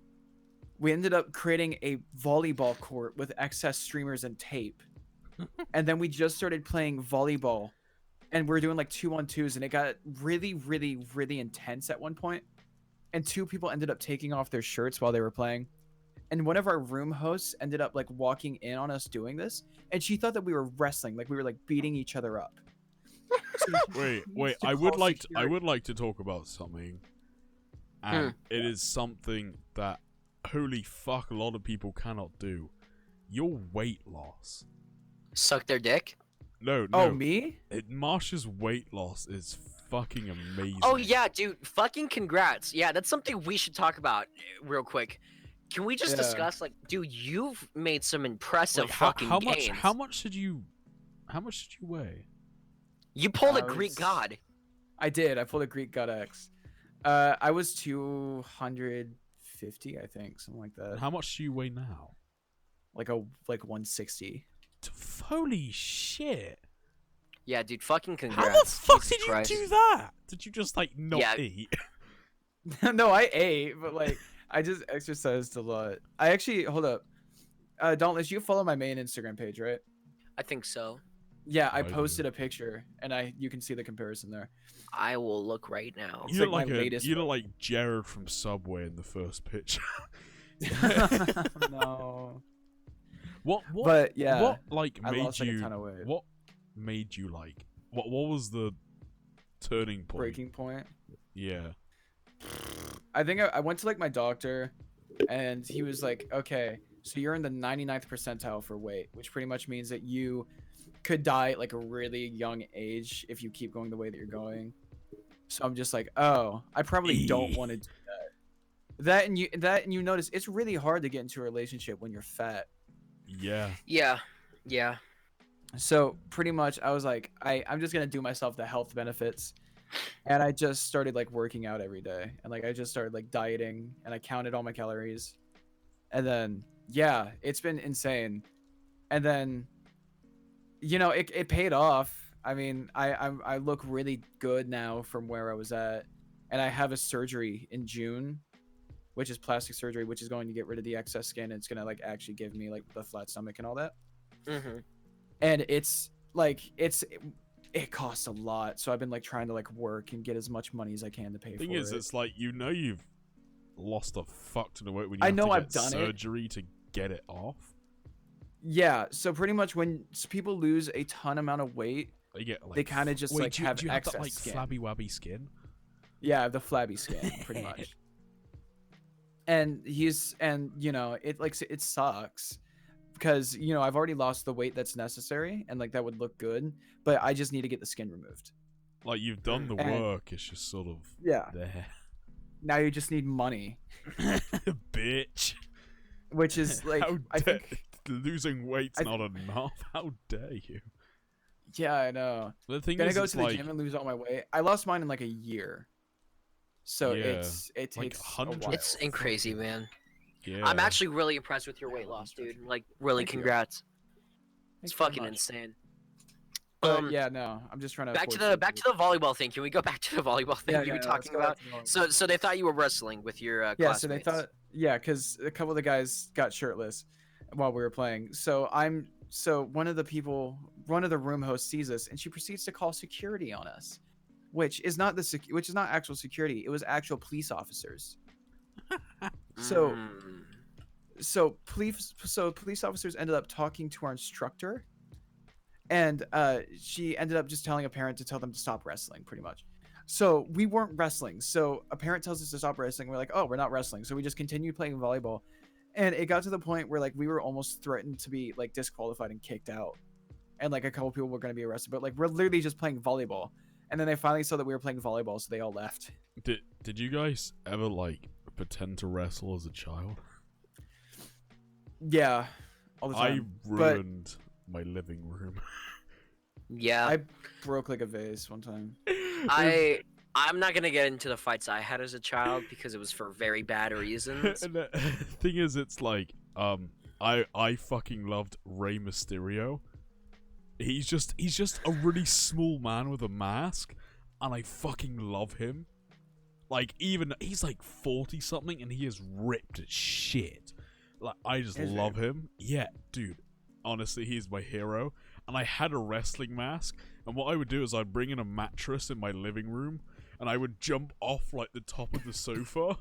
[SPEAKER 3] we ended up creating a volleyball court with excess streamers and tape. And then we just started playing volleyball, and we're doing like 2-on-2s, and it got really, really, really intense at one point. And two people ended up taking off their shirts while they were playing. And one of our room hosts ended up like walking in on us doing this, and she thought that we were wrestling, like we were like beating each other up. So
[SPEAKER 1] Wait.
[SPEAKER 3] to
[SPEAKER 1] I would
[SPEAKER 3] call
[SPEAKER 1] like
[SPEAKER 3] security.
[SPEAKER 1] to talk about something, and it is something that holy fuck a lot of people cannot do. Your weight loss.
[SPEAKER 2] Suck their dick.
[SPEAKER 1] No.
[SPEAKER 3] Oh, me?
[SPEAKER 1] Marsh's weight loss is fucking amazing.
[SPEAKER 2] Oh yeah, dude. Fucking congrats. Yeah, that's something we should talk about real quick. Can we just
[SPEAKER 3] Yeah.
[SPEAKER 2] discuss, like, dude, you've made some impressive
[SPEAKER 1] Like,
[SPEAKER 2] fucking
[SPEAKER 1] how
[SPEAKER 2] gains.
[SPEAKER 1] much did you weigh?
[SPEAKER 2] You pulled a
[SPEAKER 3] I
[SPEAKER 2] Greek
[SPEAKER 3] was-
[SPEAKER 2] god.
[SPEAKER 3] I did. I pulled a Greek God X. I was 250, I think, something like
[SPEAKER 1] And
[SPEAKER 3] that.
[SPEAKER 1] how much do you weigh now?
[SPEAKER 3] Like 160.
[SPEAKER 1] Holy shit!
[SPEAKER 2] Yeah, dude. Fucking
[SPEAKER 1] How
[SPEAKER 2] congrats.
[SPEAKER 1] the fuck
[SPEAKER 2] Jesus
[SPEAKER 1] did you
[SPEAKER 2] Christ.
[SPEAKER 1] do that? Did you just like not
[SPEAKER 2] Yeah.
[SPEAKER 1] eat?
[SPEAKER 3] No, I ate, but like I just exercised a lot. I actually hold up. Dauntless, you follow my main Instagram page, right?
[SPEAKER 2] I think so.
[SPEAKER 3] Yeah, I
[SPEAKER 1] I do.
[SPEAKER 3] posted a picture, and you can see the comparison there.
[SPEAKER 2] I will look right now.
[SPEAKER 3] It's
[SPEAKER 1] You look
[SPEAKER 3] like
[SPEAKER 1] like
[SPEAKER 3] my latest
[SPEAKER 1] you look
[SPEAKER 3] one.
[SPEAKER 1] like Jared from Subway in the first picture.
[SPEAKER 3] No.
[SPEAKER 1] What?
[SPEAKER 3] But yeah,
[SPEAKER 1] What like
[SPEAKER 3] I
[SPEAKER 1] made
[SPEAKER 3] lost like
[SPEAKER 1] you?
[SPEAKER 3] a ton of weight.
[SPEAKER 1] What made you like? What was the turning point?
[SPEAKER 3] Breaking point.
[SPEAKER 1] Yeah.
[SPEAKER 3] I think I went to like my doctor, and he was like, okay, so you're in the 99th percentile for weight, which pretty much means that you could die at like a really young age if you keep going the way that you're going. So I'm just like, oh, I probably don't want to do that. That and you notice it's really hard to get into a relationship when you're fat.
[SPEAKER 1] Yeah.
[SPEAKER 2] Yeah. Yeah.
[SPEAKER 3] So pretty much I was like, I'm just gonna do myself the health benefits. And I just started like working out every day, and like I just started like dieting, and I counted all my calories. And then yeah, it's been insane. And then it paid off. I mean, I look really good now from where I was at, and I have a surgery in June, which is plastic surgery, which is going to get rid of the excess skin. And it's gonna like actually give me like the flat stomach and all that.
[SPEAKER 2] Mm-hmm.
[SPEAKER 3] And it's like it costs a lot, so I've been like trying to like work and get as much money as I can to pay
[SPEAKER 1] Thing
[SPEAKER 3] for
[SPEAKER 1] is,
[SPEAKER 3] it.
[SPEAKER 1] it's like you've lost a fuck ton of weight when you
[SPEAKER 3] I
[SPEAKER 1] have
[SPEAKER 3] know
[SPEAKER 1] to
[SPEAKER 3] I've
[SPEAKER 1] get
[SPEAKER 3] done it.
[SPEAKER 1] surgery to get it off.
[SPEAKER 3] Yeah, so pretty much when people lose a ton amount of weight,
[SPEAKER 1] You get like
[SPEAKER 3] they kind of just
[SPEAKER 1] wait,
[SPEAKER 3] like
[SPEAKER 1] do you,
[SPEAKER 3] have
[SPEAKER 1] do you have
[SPEAKER 3] excess
[SPEAKER 1] that like
[SPEAKER 3] skin.
[SPEAKER 1] flabby wabby skin?
[SPEAKER 3] Yeah, the flabby skin, pretty much. And it sucks because I've already lost the weight that's necessary, and like that would look good, but I just need to get the skin removed.
[SPEAKER 1] Like you've done the
[SPEAKER 3] And-
[SPEAKER 1] work, it's just sort of
[SPEAKER 3] Yeah.
[SPEAKER 1] there.
[SPEAKER 3] Now you just need money,
[SPEAKER 1] Bitch.
[SPEAKER 3] which is like
[SPEAKER 1] How
[SPEAKER 3] I
[SPEAKER 1] dare
[SPEAKER 3] think.
[SPEAKER 1] losing weight's
[SPEAKER 3] I-
[SPEAKER 1] not enough. How dare you?
[SPEAKER 3] Yeah, I know.
[SPEAKER 1] The thing
[SPEAKER 3] Gonna
[SPEAKER 1] is,
[SPEAKER 3] go
[SPEAKER 1] it's
[SPEAKER 3] to the
[SPEAKER 1] like,
[SPEAKER 3] gym and lose all my weight. I lost mine in like a year, so
[SPEAKER 1] Yeah,
[SPEAKER 3] it
[SPEAKER 1] like
[SPEAKER 3] takes a
[SPEAKER 1] 100
[SPEAKER 3] while.
[SPEAKER 2] It's crazy, man.
[SPEAKER 1] yeah.
[SPEAKER 2] I'm actually really impressed with your weight loss, dude. Like, really,
[SPEAKER 3] Thank you.
[SPEAKER 2] congrats.
[SPEAKER 3] Thank
[SPEAKER 2] It's
[SPEAKER 3] you very
[SPEAKER 2] fucking
[SPEAKER 3] much.
[SPEAKER 2] insane.
[SPEAKER 3] But yeah, no, I'm just trying to
[SPEAKER 2] back to
[SPEAKER 3] avoid
[SPEAKER 2] the volleyball thing. Can we go back to the volleyball thing
[SPEAKER 3] Yeah,
[SPEAKER 2] you were
[SPEAKER 3] let's
[SPEAKER 2] talking
[SPEAKER 3] go back
[SPEAKER 2] about?
[SPEAKER 3] to the volleyball.
[SPEAKER 2] So they thought you were wrestling with your
[SPEAKER 3] Yeah,
[SPEAKER 2] classmates.
[SPEAKER 3] so they thought, yeah, because a couple of the guys got shirtless while we were playing. So one of the room hosts sees us, and she proceeds to call security on us, which is not actual security. It was actual police officers. So police officers ended up talking to our instructor, and she ended up just telling a parent to tell them to stop wrestling, pretty much. So we weren't wrestling. So a parent tells us to stop wrestling. We're like, oh, we're not wrestling. So we just continued playing volleyball. And it got to the point where like we were almost threatened to be like disqualified and kicked out. And like a couple people were going to be arrested. But like we're literally just playing volleyball. And then they finally saw that we were playing volleyball, so they all left.
[SPEAKER 1] Did you guys ever like pretend to wrestle as a child?
[SPEAKER 3] Yeah, all the time.
[SPEAKER 1] I ruined my living room.
[SPEAKER 2] Yeah,
[SPEAKER 3] I broke like a vase one time.
[SPEAKER 2] I'm not gonna get into the fights I had as a child because it was for very bad reasons.
[SPEAKER 1] And the thing is, it's like I fucking loved Rey Mysterio. He's just a really small man with a mask, and I fucking love him. Like, even he's like 40 something, and he is ripped as shit. Like, I just love him. Yeah, dude. Honestly, he's my hero. And I had a wrestling mask, and what I would do is I'd bring in a mattress in my living room, and I would jump off like the top of the sofa.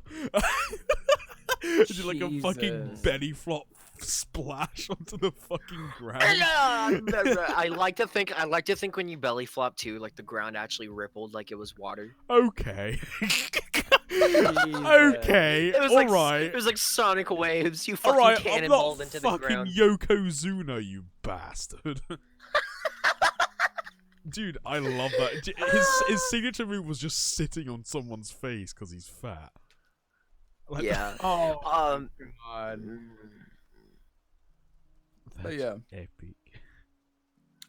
[SPEAKER 1] Do like a fucking belly flop splash onto the fucking ground.
[SPEAKER 2] I like to think when you belly flop too, like the ground actually rippled like it was water.
[SPEAKER 1] Okay. Okay.
[SPEAKER 2] It was
[SPEAKER 1] all
[SPEAKER 2] like
[SPEAKER 1] right.
[SPEAKER 2] It was like sonic waves. You
[SPEAKER 1] All
[SPEAKER 2] fucking
[SPEAKER 1] right, I'm
[SPEAKER 2] cannonballed
[SPEAKER 1] not
[SPEAKER 2] into the
[SPEAKER 1] fucking
[SPEAKER 2] ground.
[SPEAKER 1] Yokozuna, you bastard. Dude, I love that. His signature move was just sitting on someone's face because he's fat. Like,
[SPEAKER 2] Yeah.
[SPEAKER 3] Oh,
[SPEAKER 2] God.
[SPEAKER 3] But yeah.
[SPEAKER 1] Epic.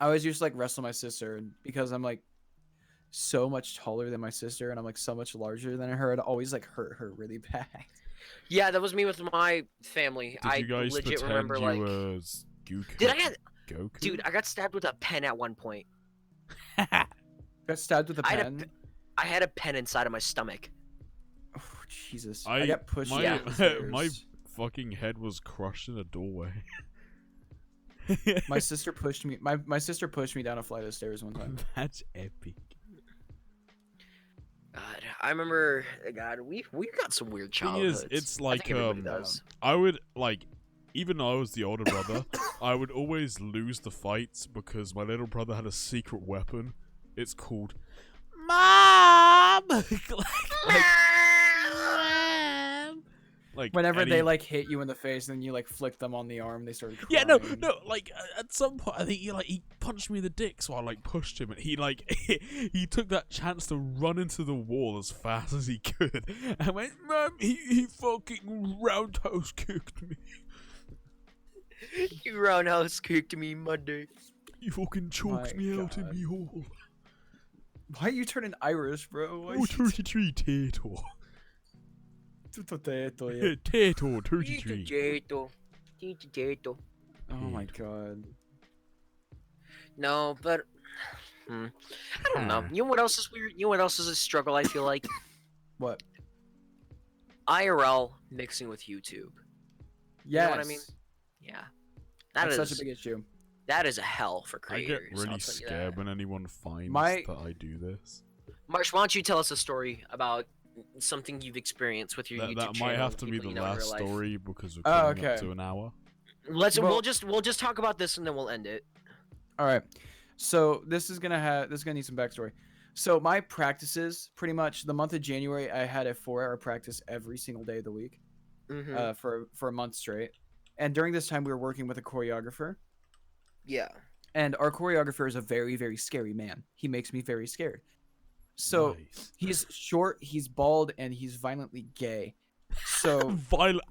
[SPEAKER 3] I always used to like wrestle my sister, and because I'm like so much taller than my sister and I'm like so much larger than her, it always like hurt her really bad.
[SPEAKER 2] Yeah, that was me with my family.
[SPEAKER 1] Did you guys
[SPEAKER 2] legit
[SPEAKER 1] pretend
[SPEAKER 2] remember
[SPEAKER 1] you
[SPEAKER 2] like
[SPEAKER 1] was Goku?
[SPEAKER 2] Did I get
[SPEAKER 1] Goku?
[SPEAKER 2] Dude, I got stabbed with a pen at one point.
[SPEAKER 3] Got stabbed with a pen.
[SPEAKER 2] I had a pen inside of my stomach.
[SPEAKER 3] Oh, Jesus. I got pushed
[SPEAKER 1] my,
[SPEAKER 3] down the stairs.
[SPEAKER 1] my fucking head was crushed in a doorway.
[SPEAKER 3] My sister pushed me. My sister pushed me down a flight of stairs one time.
[SPEAKER 1] That's epic.
[SPEAKER 2] God, I remember. God, we got some weird childhoods.
[SPEAKER 1] Thing is, it's
[SPEAKER 2] I
[SPEAKER 1] like
[SPEAKER 2] think everybody does.
[SPEAKER 1] I would like, even though I was the older brother, I would always lose the fights because my little brother had a secret weapon. It's called
[SPEAKER 5] Mom!
[SPEAKER 1] like
[SPEAKER 3] Whenever they like hit you in the face and then you like flick them on the arm, they started crying.
[SPEAKER 1] Yeah, no, like at some point I think he punched me in the dick, so I like pushed him, and he like he took that chance to run into the wall as fast as he could. I went, Mom, he fucking roundhouse kicked me.
[SPEAKER 2] You roundhouse kicked me Monday.
[SPEAKER 1] He fucking choked me out in me hole.
[SPEAKER 3] Why are you turning Irish, bro? Why
[SPEAKER 1] Oh, 33 Tato.
[SPEAKER 3] Tato, yeah.
[SPEAKER 1] Tato, 33.
[SPEAKER 2] Tato.
[SPEAKER 3] Oh my god.
[SPEAKER 2] No, but I don't know. You know what else is weird? You know what else is a struggle? I feel like
[SPEAKER 3] What?
[SPEAKER 2] IRL mixing with YouTube.
[SPEAKER 3] Yes.
[SPEAKER 2] You know what I mean? Yeah,
[SPEAKER 3] That's such a big issue.
[SPEAKER 2] That is a hell for
[SPEAKER 1] I
[SPEAKER 2] creators.
[SPEAKER 1] get really
[SPEAKER 2] I'll tell you
[SPEAKER 1] scared
[SPEAKER 2] that.
[SPEAKER 1] when anyone finds
[SPEAKER 3] My-
[SPEAKER 1] that I do this.
[SPEAKER 2] Marsh, why don't you tell us a story about something you've experienced with your YouTube
[SPEAKER 1] That
[SPEAKER 2] channel?
[SPEAKER 1] might have
[SPEAKER 2] and
[SPEAKER 1] to be
[SPEAKER 2] people
[SPEAKER 1] the
[SPEAKER 2] you know in
[SPEAKER 1] last
[SPEAKER 2] real life?
[SPEAKER 1] story because we're
[SPEAKER 3] Oh,
[SPEAKER 1] coming up
[SPEAKER 3] okay.
[SPEAKER 1] to an hour.
[SPEAKER 3] Well-
[SPEAKER 2] We'll just talk about this and then we'll end it.
[SPEAKER 3] All right. So this is gonna need some backstory. So my practices, pretty much the month of January, I had a 4-hour practice every single day of the week,
[SPEAKER 2] Mm-hmm.
[SPEAKER 3] for a month straight. And during this time, we were working with a choreographer,
[SPEAKER 2] Yeah.
[SPEAKER 3] and our choreographer is a very, very scary man. He makes me very scared. So
[SPEAKER 1] Nice.
[SPEAKER 3] he's short, he's bald, and he's violently gay. So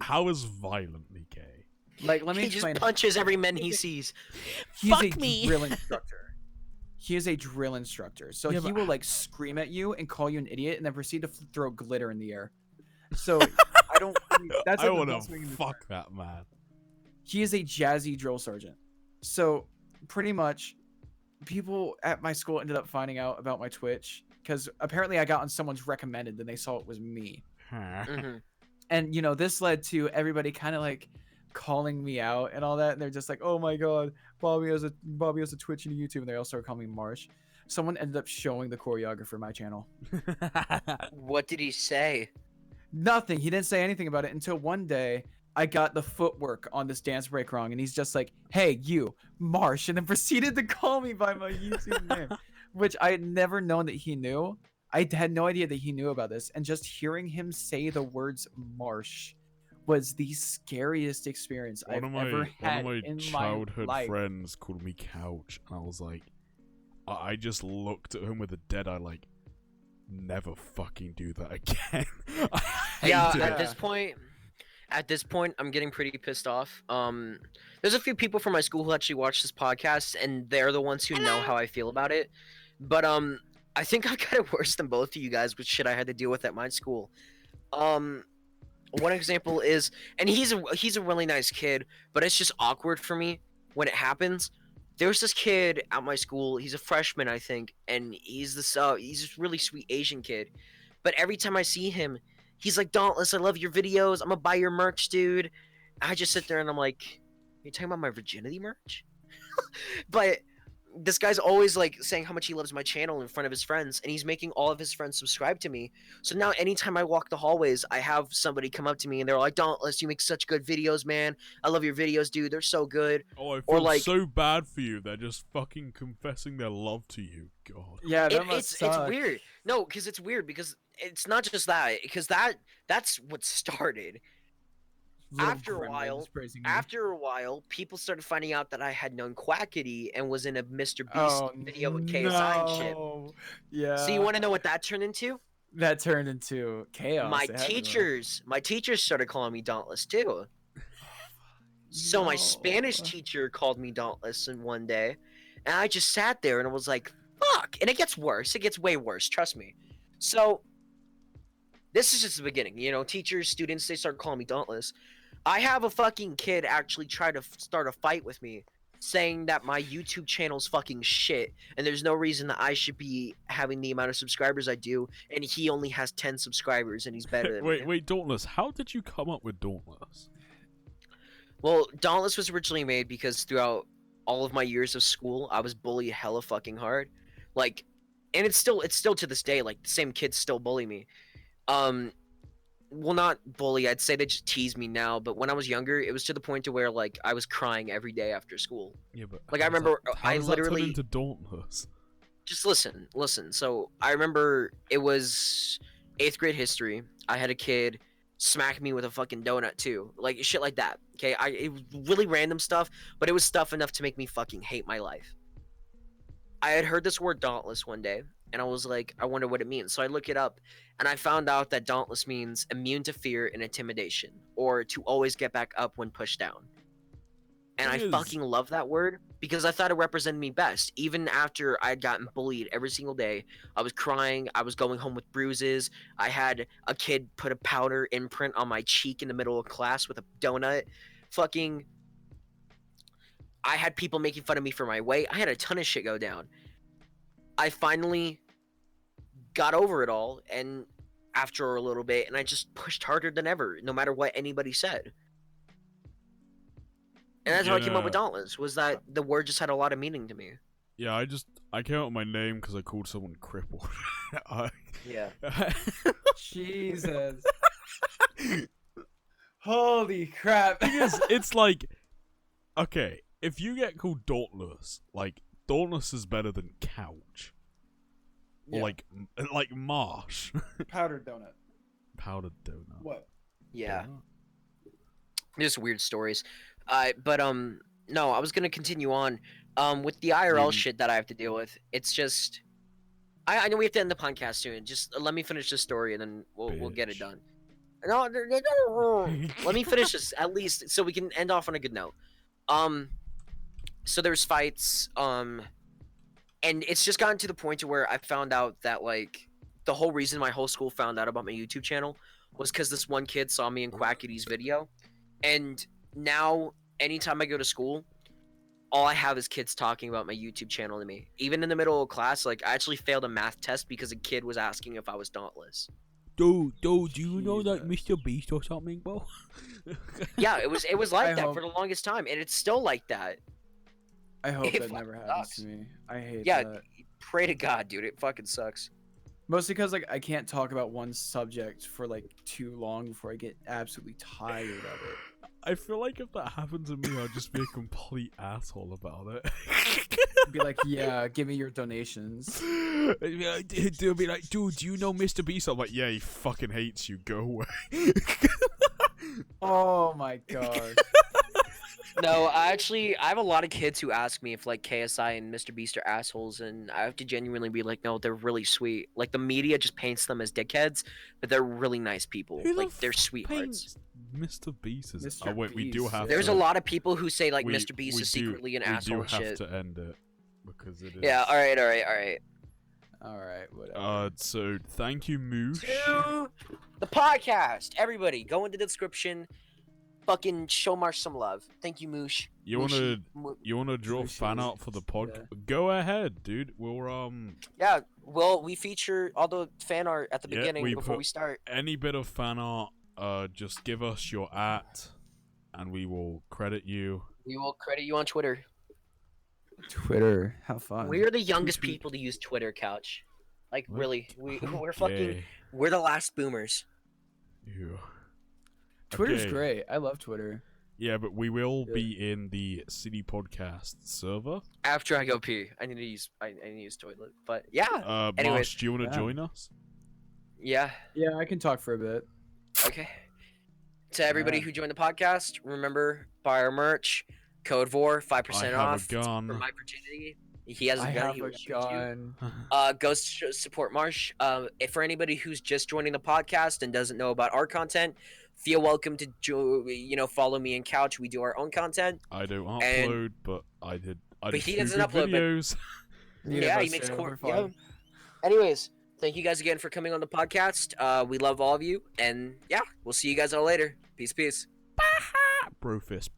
[SPEAKER 1] How is violently gay?
[SPEAKER 3] like, let me
[SPEAKER 2] He
[SPEAKER 3] explain.
[SPEAKER 2] just punches every man he sees.
[SPEAKER 3] He's
[SPEAKER 5] Fuck
[SPEAKER 3] a
[SPEAKER 5] me.
[SPEAKER 3] drill instructor. He is a drill instructor. So
[SPEAKER 1] Yeah,
[SPEAKER 3] he
[SPEAKER 1] but-
[SPEAKER 3] will like scream at you and call you an idiot and then proceed to throw glitter in the air. So I don't. That's
[SPEAKER 1] I
[SPEAKER 3] like the
[SPEAKER 1] want
[SPEAKER 3] best way
[SPEAKER 1] to
[SPEAKER 3] you can
[SPEAKER 1] fuck that man.
[SPEAKER 3] He is a jazzy drill sergeant. So pretty much people at my school ended up finding out about my Twitch because apparently I got on someone's recommended, then they saw it was me.
[SPEAKER 2] Mhm.
[SPEAKER 3] And this led to everybody kind of like calling me out and all that, and they're just like, oh my god, Bobby has a Twitch and a YouTube, and they all started calling me Marsh. Someone ended up showing the choreographer my channel.
[SPEAKER 2] What did he say?
[SPEAKER 3] Nothing. He didn't say anything about it until one day I got the footwork on this dance break wrong, and he's just like, hey, you, Marsh, and then proceeded to call me by my YouTube name, which I had never known that he knew. I had no idea that he knew about this, and just hearing him say the words Marsh was the scariest experience I've ever had
[SPEAKER 1] one of my
[SPEAKER 3] in
[SPEAKER 1] childhood
[SPEAKER 3] my life.
[SPEAKER 1] friends called me Couch, and I was like, I just looked at him with a dead eye, like, never fucking do that again. I
[SPEAKER 2] Yeah,
[SPEAKER 1] hated
[SPEAKER 2] at
[SPEAKER 1] it.
[SPEAKER 2] this point, I'm getting pretty pissed off. There's a few people from my school who actually watch this podcast, and they're the ones who know how I feel about it. But I think I got it worse than both of you guys with shit I had to deal with at my school. One example is, and he's a really nice kid, but it's just awkward for me when it happens. There's this kid at my school. He's a freshman, I think, and he's this really sweet Asian kid. But every time I see him, he's like, Dauntless, I love your videos. I'm gonna buy your merch, dude. I just sit there and I'm like, are you talking about my virginity merch? But this guy's always like saying how much he loves my channel in front of his friends, and he's making all of his friends subscribe to me. So now anytime I walk the hallways, I have somebody come up to me and they're like, Dauntless, you make such good videos, man. I love your videos, dude. They're so good.
[SPEAKER 1] Oh, I
[SPEAKER 2] or
[SPEAKER 1] feel
[SPEAKER 2] like-
[SPEAKER 1] so bad for you. They're just fucking confessing their love to you. God.
[SPEAKER 3] Yeah, that must
[SPEAKER 2] It's
[SPEAKER 3] suck.
[SPEAKER 2] weird. No, because it's weird because it's not just that. Because that's what started.
[SPEAKER 3] Little
[SPEAKER 2] after a
[SPEAKER 3] gremlins
[SPEAKER 2] while-
[SPEAKER 3] praising me.
[SPEAKER 2] After a while, people started finding out that I had known Quackity and was in a Mr. Beast
[SPEAKER 3] Oh,
[SPEAKER 2] video with KSI and shit.
[SPEAKER 3] no. Yeah.
[SPEAKER 2] So you want to know what that turned into?
[SPEAKER 3] That turned into chaos.
[SPEAKER 2] my
[SPEAKER 3] It had to be.
[SPEAKER 2] teachers started calling me Dauntless too. So my Spanish
[SPEAKER 3] No.
[SPEAKER 2] teacher called me Dauntless in one day, and I just sat there and I was like, fuck. And it gets worse. It gets way worse, trust me. So this is just the beginning. Teachers, students, they start calling me Dauntless. I have a fucking kid actually try to start a fight with me, saying that my YouTube channel's fucking shit, and there's no reason that I should be having the amount of subscribers I do, and he only has 10 subscribers, and he's better than me.
[SPEAKER 1] Wait, Dauntless. How did you come up with Dauntless?
[SPEAKER 2] Well, Dauntless was originally made because throughout all of my years of school, I was bullied hella fucking hard. Like, and it's still to this day, like, the same kids still bully me. Well, not bully, I'd say they just tease me now, but when I was younger, it was to the point to where, like, I was crying every day after school.
[SPEAKER 1] Yeah, but
[SPEAKER 2] Like, I
[SPEAKER 1] how does
[SPEAKER 2] remember
[SPEAKER 1] that- how
[SPEAKER 2] I
[SPEAKER 1] does that turn
[SPEAKER 2] literally-
[SPEAKER 1] into Dauntless.
[SPEAKER 2] Just listen. So, I remember it was 8th grade history. I had a kid smack me with a fucking donut, too. Like, shit like that, okay? It was really random stuff, but it was stuff enough to make me fucking hate my life. I had heard this word Dauntless one day, and I was like, I wonder what it means. So I look it up, and I found out that Dauntless means immune to fear and intimidation, or to always get back up when pushed down. And I
[SPEAKER 1] It is-
[SPEAKER 2] fucking love that word because I thought it represented me best. Even after I had gotten bullied every single day, I was crying, I was going home with bruises. I had a kid put a powder imprint on my cheek in the middle of class with a donut. Fucking, I had people making fun of me for my weight. I had a ton of shit go down. I finally got over it all, and after a little bit, and I just pushed harder than ever, no matter what anybody said. And that's how I came up with
[SPEAKER 1] Yeah.
[SPEAKER 2] Dauntless, was that the word just had a lot of meaning to me.
[SPEAKER 1] Yeah, I came up with my name because I called someone crippled.
[SPEAKER 2] Yeah.
[SPEAKER 3] Jesus. Holy crap.
[SPEAKER 1] it's like, okay, if you get called Dauntless, like, Dauntless is better than Couch. Or
[SPEAKER 3] Yeah.
[SPEAKER 1] like Marsh.
[SPEAKER 3] Powdered donut.
[SPEAKER 1] Powdered donut.
[SPEAKER 3] What?
[SPEAKER 2] Yeah.
[SPEAKER 1] Donut?
[SPEAKER 2] Just weird stories. But no, I was gonna continue on. With the IRL shit that I have to deal with, it's just I know we have to end the podcast soon. Just let me finish this story and then we'll get it
[SPEAKER 1] Bitch.
[SPEAKER 2] done. No, let me finish this at least so we can end off on a good note. So there's fights, and it's just gotten to the point to where I found out that, like, the whole reason my whole school found out about my YouTube channel was because this one kid saw me in Quackity's video, and now anytime I go to school, all I have is kids talking about my YouTube channel to me. Even in the middle of class, like I actually failed a math test because a kid was asking if I was Dauntless.
[SPEAKER 5] Dude, do you know that
[SPEAKER 3] Jesus.
[SPEAKER 5] Mr. Beast or something, bro?
[SPEAKER 2] Yeah, it was like
[SPEAKER 3] I
[SPEAKER 2] that
[SPEAKER 3] hope-
[SPEAKER 2] for the longest time, and it's still like that.
[SPEAKER 3] I hope
[SPEAKER 2] It
[SPEAKER 3] that
[SPEAKER 2] fucking
[SPEAKER 3] never happens
[SPEAKER 2] sucks.
[SPEAKER 3] to me. I hate
[SPEAKER 2] Yeah,
[SPEAKER 3] that.
[SPEAKER 2] pray to God, dude. It fucking sucks.
[SPEAKER 3] Mostly because like I can't talk about one subject for like too long before I get absolutely tired of it.
[SPEAKER 1] I feel like if that happened to me, I'd just be a complete asshole about it.
[SPEAKER 3] Be like, yeah, give me your donations.
[SPEAKER 1] They'll be like, dude, do you know Mr. Beast? I'm like, yeah, he fucking hates you. Go away.
[SPEAKER 3] Oh my god.
[SPEAKER 2] No, I have a lot of kids who ask me if like KSI and Mr. Beast are assholes, and I have to genuinely be like, no, they're really sweet. Like the media just paints them as dickheads, but they're really nice people.
[SPEAKER 1] Who the
[SPEAKER 2] Like they're
[SPEAKER 1] f-
[SPEAKER 2] sweethearts.
[SPEAKER 1] Mr. Beast is.
[SPEAKER 3] Mr.
[SPEAKER 1] Oh wait, we do
[SPEAKER 3] Beast,
[SPEAKER 1] have.
[SPEAKER 3] yeah.
[SPEAKER 2] There's
[SPEAKER 1] to,
[SPEAKER 2] a lot of people who say like
[SPEAKER 1] we-
[SPEAKER 2] Mr. Beast
[SPEAKER 1] we
[SPEAKER 2] is
[SPEAKER 1] do-
[SPEAKER 2] secretly an
[SPEAKER 1] we
[SPEAKER 2] asshole
[SPEAKER 1] do
[SPEAKER 2] and
[SPEAKER 1] have
[SPEAKER 2] shit.
[SPEAKER 1] to end it because it is.
[SPEAKER 2] Yeah, all right.
[SPEAKER 3] All right, whatever.
[SPEAKER 1] So thank you, Moosh.
[SPEAKER 2] To the podcast, everybody, go into the description. Fucking show Marsh some love. Thank you, Moosh.
[SPEAKER 1] You
[SPEAKER 2] Mooshie.
[SPEAKER 1] wanna draw
[SPEAKER 3] Moosh
[SPEAKER 1] fan
[SPEAKER 3] is-
[SPEAKER 1] art for the pod?
[SPEAKER 3] yeah.
[SPEAKER 1] Go ahead, dude. We'll
[SPEAKER 2] Yeah, well, we feature all the fan art at the
[SPEAKER 1] Yeah,
[SPEAKER 2] beginning
[SPEAKER 1] we
[SPEAKER 2] before
[SPEAKER 1] put-
[SPEAKER 2] we start.
[SPEAKER 1] any bit of fan art. Just give us your and we will credit you.
[SPEAKER 2] We will credit you on Twitter.
[SPEAKER 3] Twitter, have fun.
[SPEAKER 2] We're the youngest
[SPEAKER 1] tweet.
[SPEAKER 2] people to use Twitter, Couch. Like
[SPEAKER 1] What?
[SPEAKER 2] really, we're fucking
[SPEAKER 1] Okay.
[SPEAKER 2] we're the last boomers.
[SPEAKER 1] Ew.
[SPEAKER 3] Twitter's
[SPEAKER 1] Okay.
[SPEAKER 3] great. I love Twitter.
[SPEAKER 1] Yeah, but we will
[SPEAKER 3] Yeah.
[SPEAKER 1] be in the City Podcast server.
[SPEAKER 2] After I go pee, I need to use toilet. But yeah, Anyways,
[SPEAKER 1] Marsh, do you want to
[SPEAKER 3] yeah.
[SPEAKER 1] join us?
[SPEAKER 2] yeah,
[SPEAKER 3] Yeah, I can talk for a bit.
[SPEAKER 2] okay. To everybody
[SPEAKER 3] Yeah.
[SPEAKER 2] who joined the podcast, remember buy our merch. Code VOR, 5%
[SPEAKER 1] I have a
[SPEAKER 2] off.
[SPEAKER 1] gun.
[SPEAKER 2] For my virginity. He has a
[SPEAKER 3] I
[SPEAKER 2] gun.
[SPEAKER 3] have
[SPEAKER 2] He
[SPEAKER 3] a
[SPEAKER 2] will shoot you.
[SPEAKER 3] gun.
[SPEAKER 2] Go support Marsh. If for anybody who's just joining the podcast and doesn't know about our content, feel welcome to follow me and Couch. We do our own content.
[SPEAKER 1] I don't
[SPEAKER 2] And-
[SPEAKER 1] upload, but I did. I
[SPEAKER 2] But
[SPEAKER 1] did
[SPEAKER 2] he
[SPEAKER 1] few
[SPEAKER 2] doesn't
[SPEAKER 1] good
[SPEAKER 2] upload, but-
[SPEAKER 1] videos.
[SPEAKER 3] Neither
[SPEAKER 2] Yeah,
[SPEAKER 3] of
[SPEAKER 2] he
[SPEAKER 3] us
[SPEAKER 2] makes
[SPEAKER 3] do.
[SPEAKER 2] cool.
[SPEAKER 3] We're
[SPEAKER 2] Yeah.
[SPEAKER 3] fine.
[SPEAKER 2] Anyways, thank you guys again for coming on the podcast. We love all of you, and yeah, we'll see you guys all later. Peace, peace.
[SPEAKER 1] Brofist.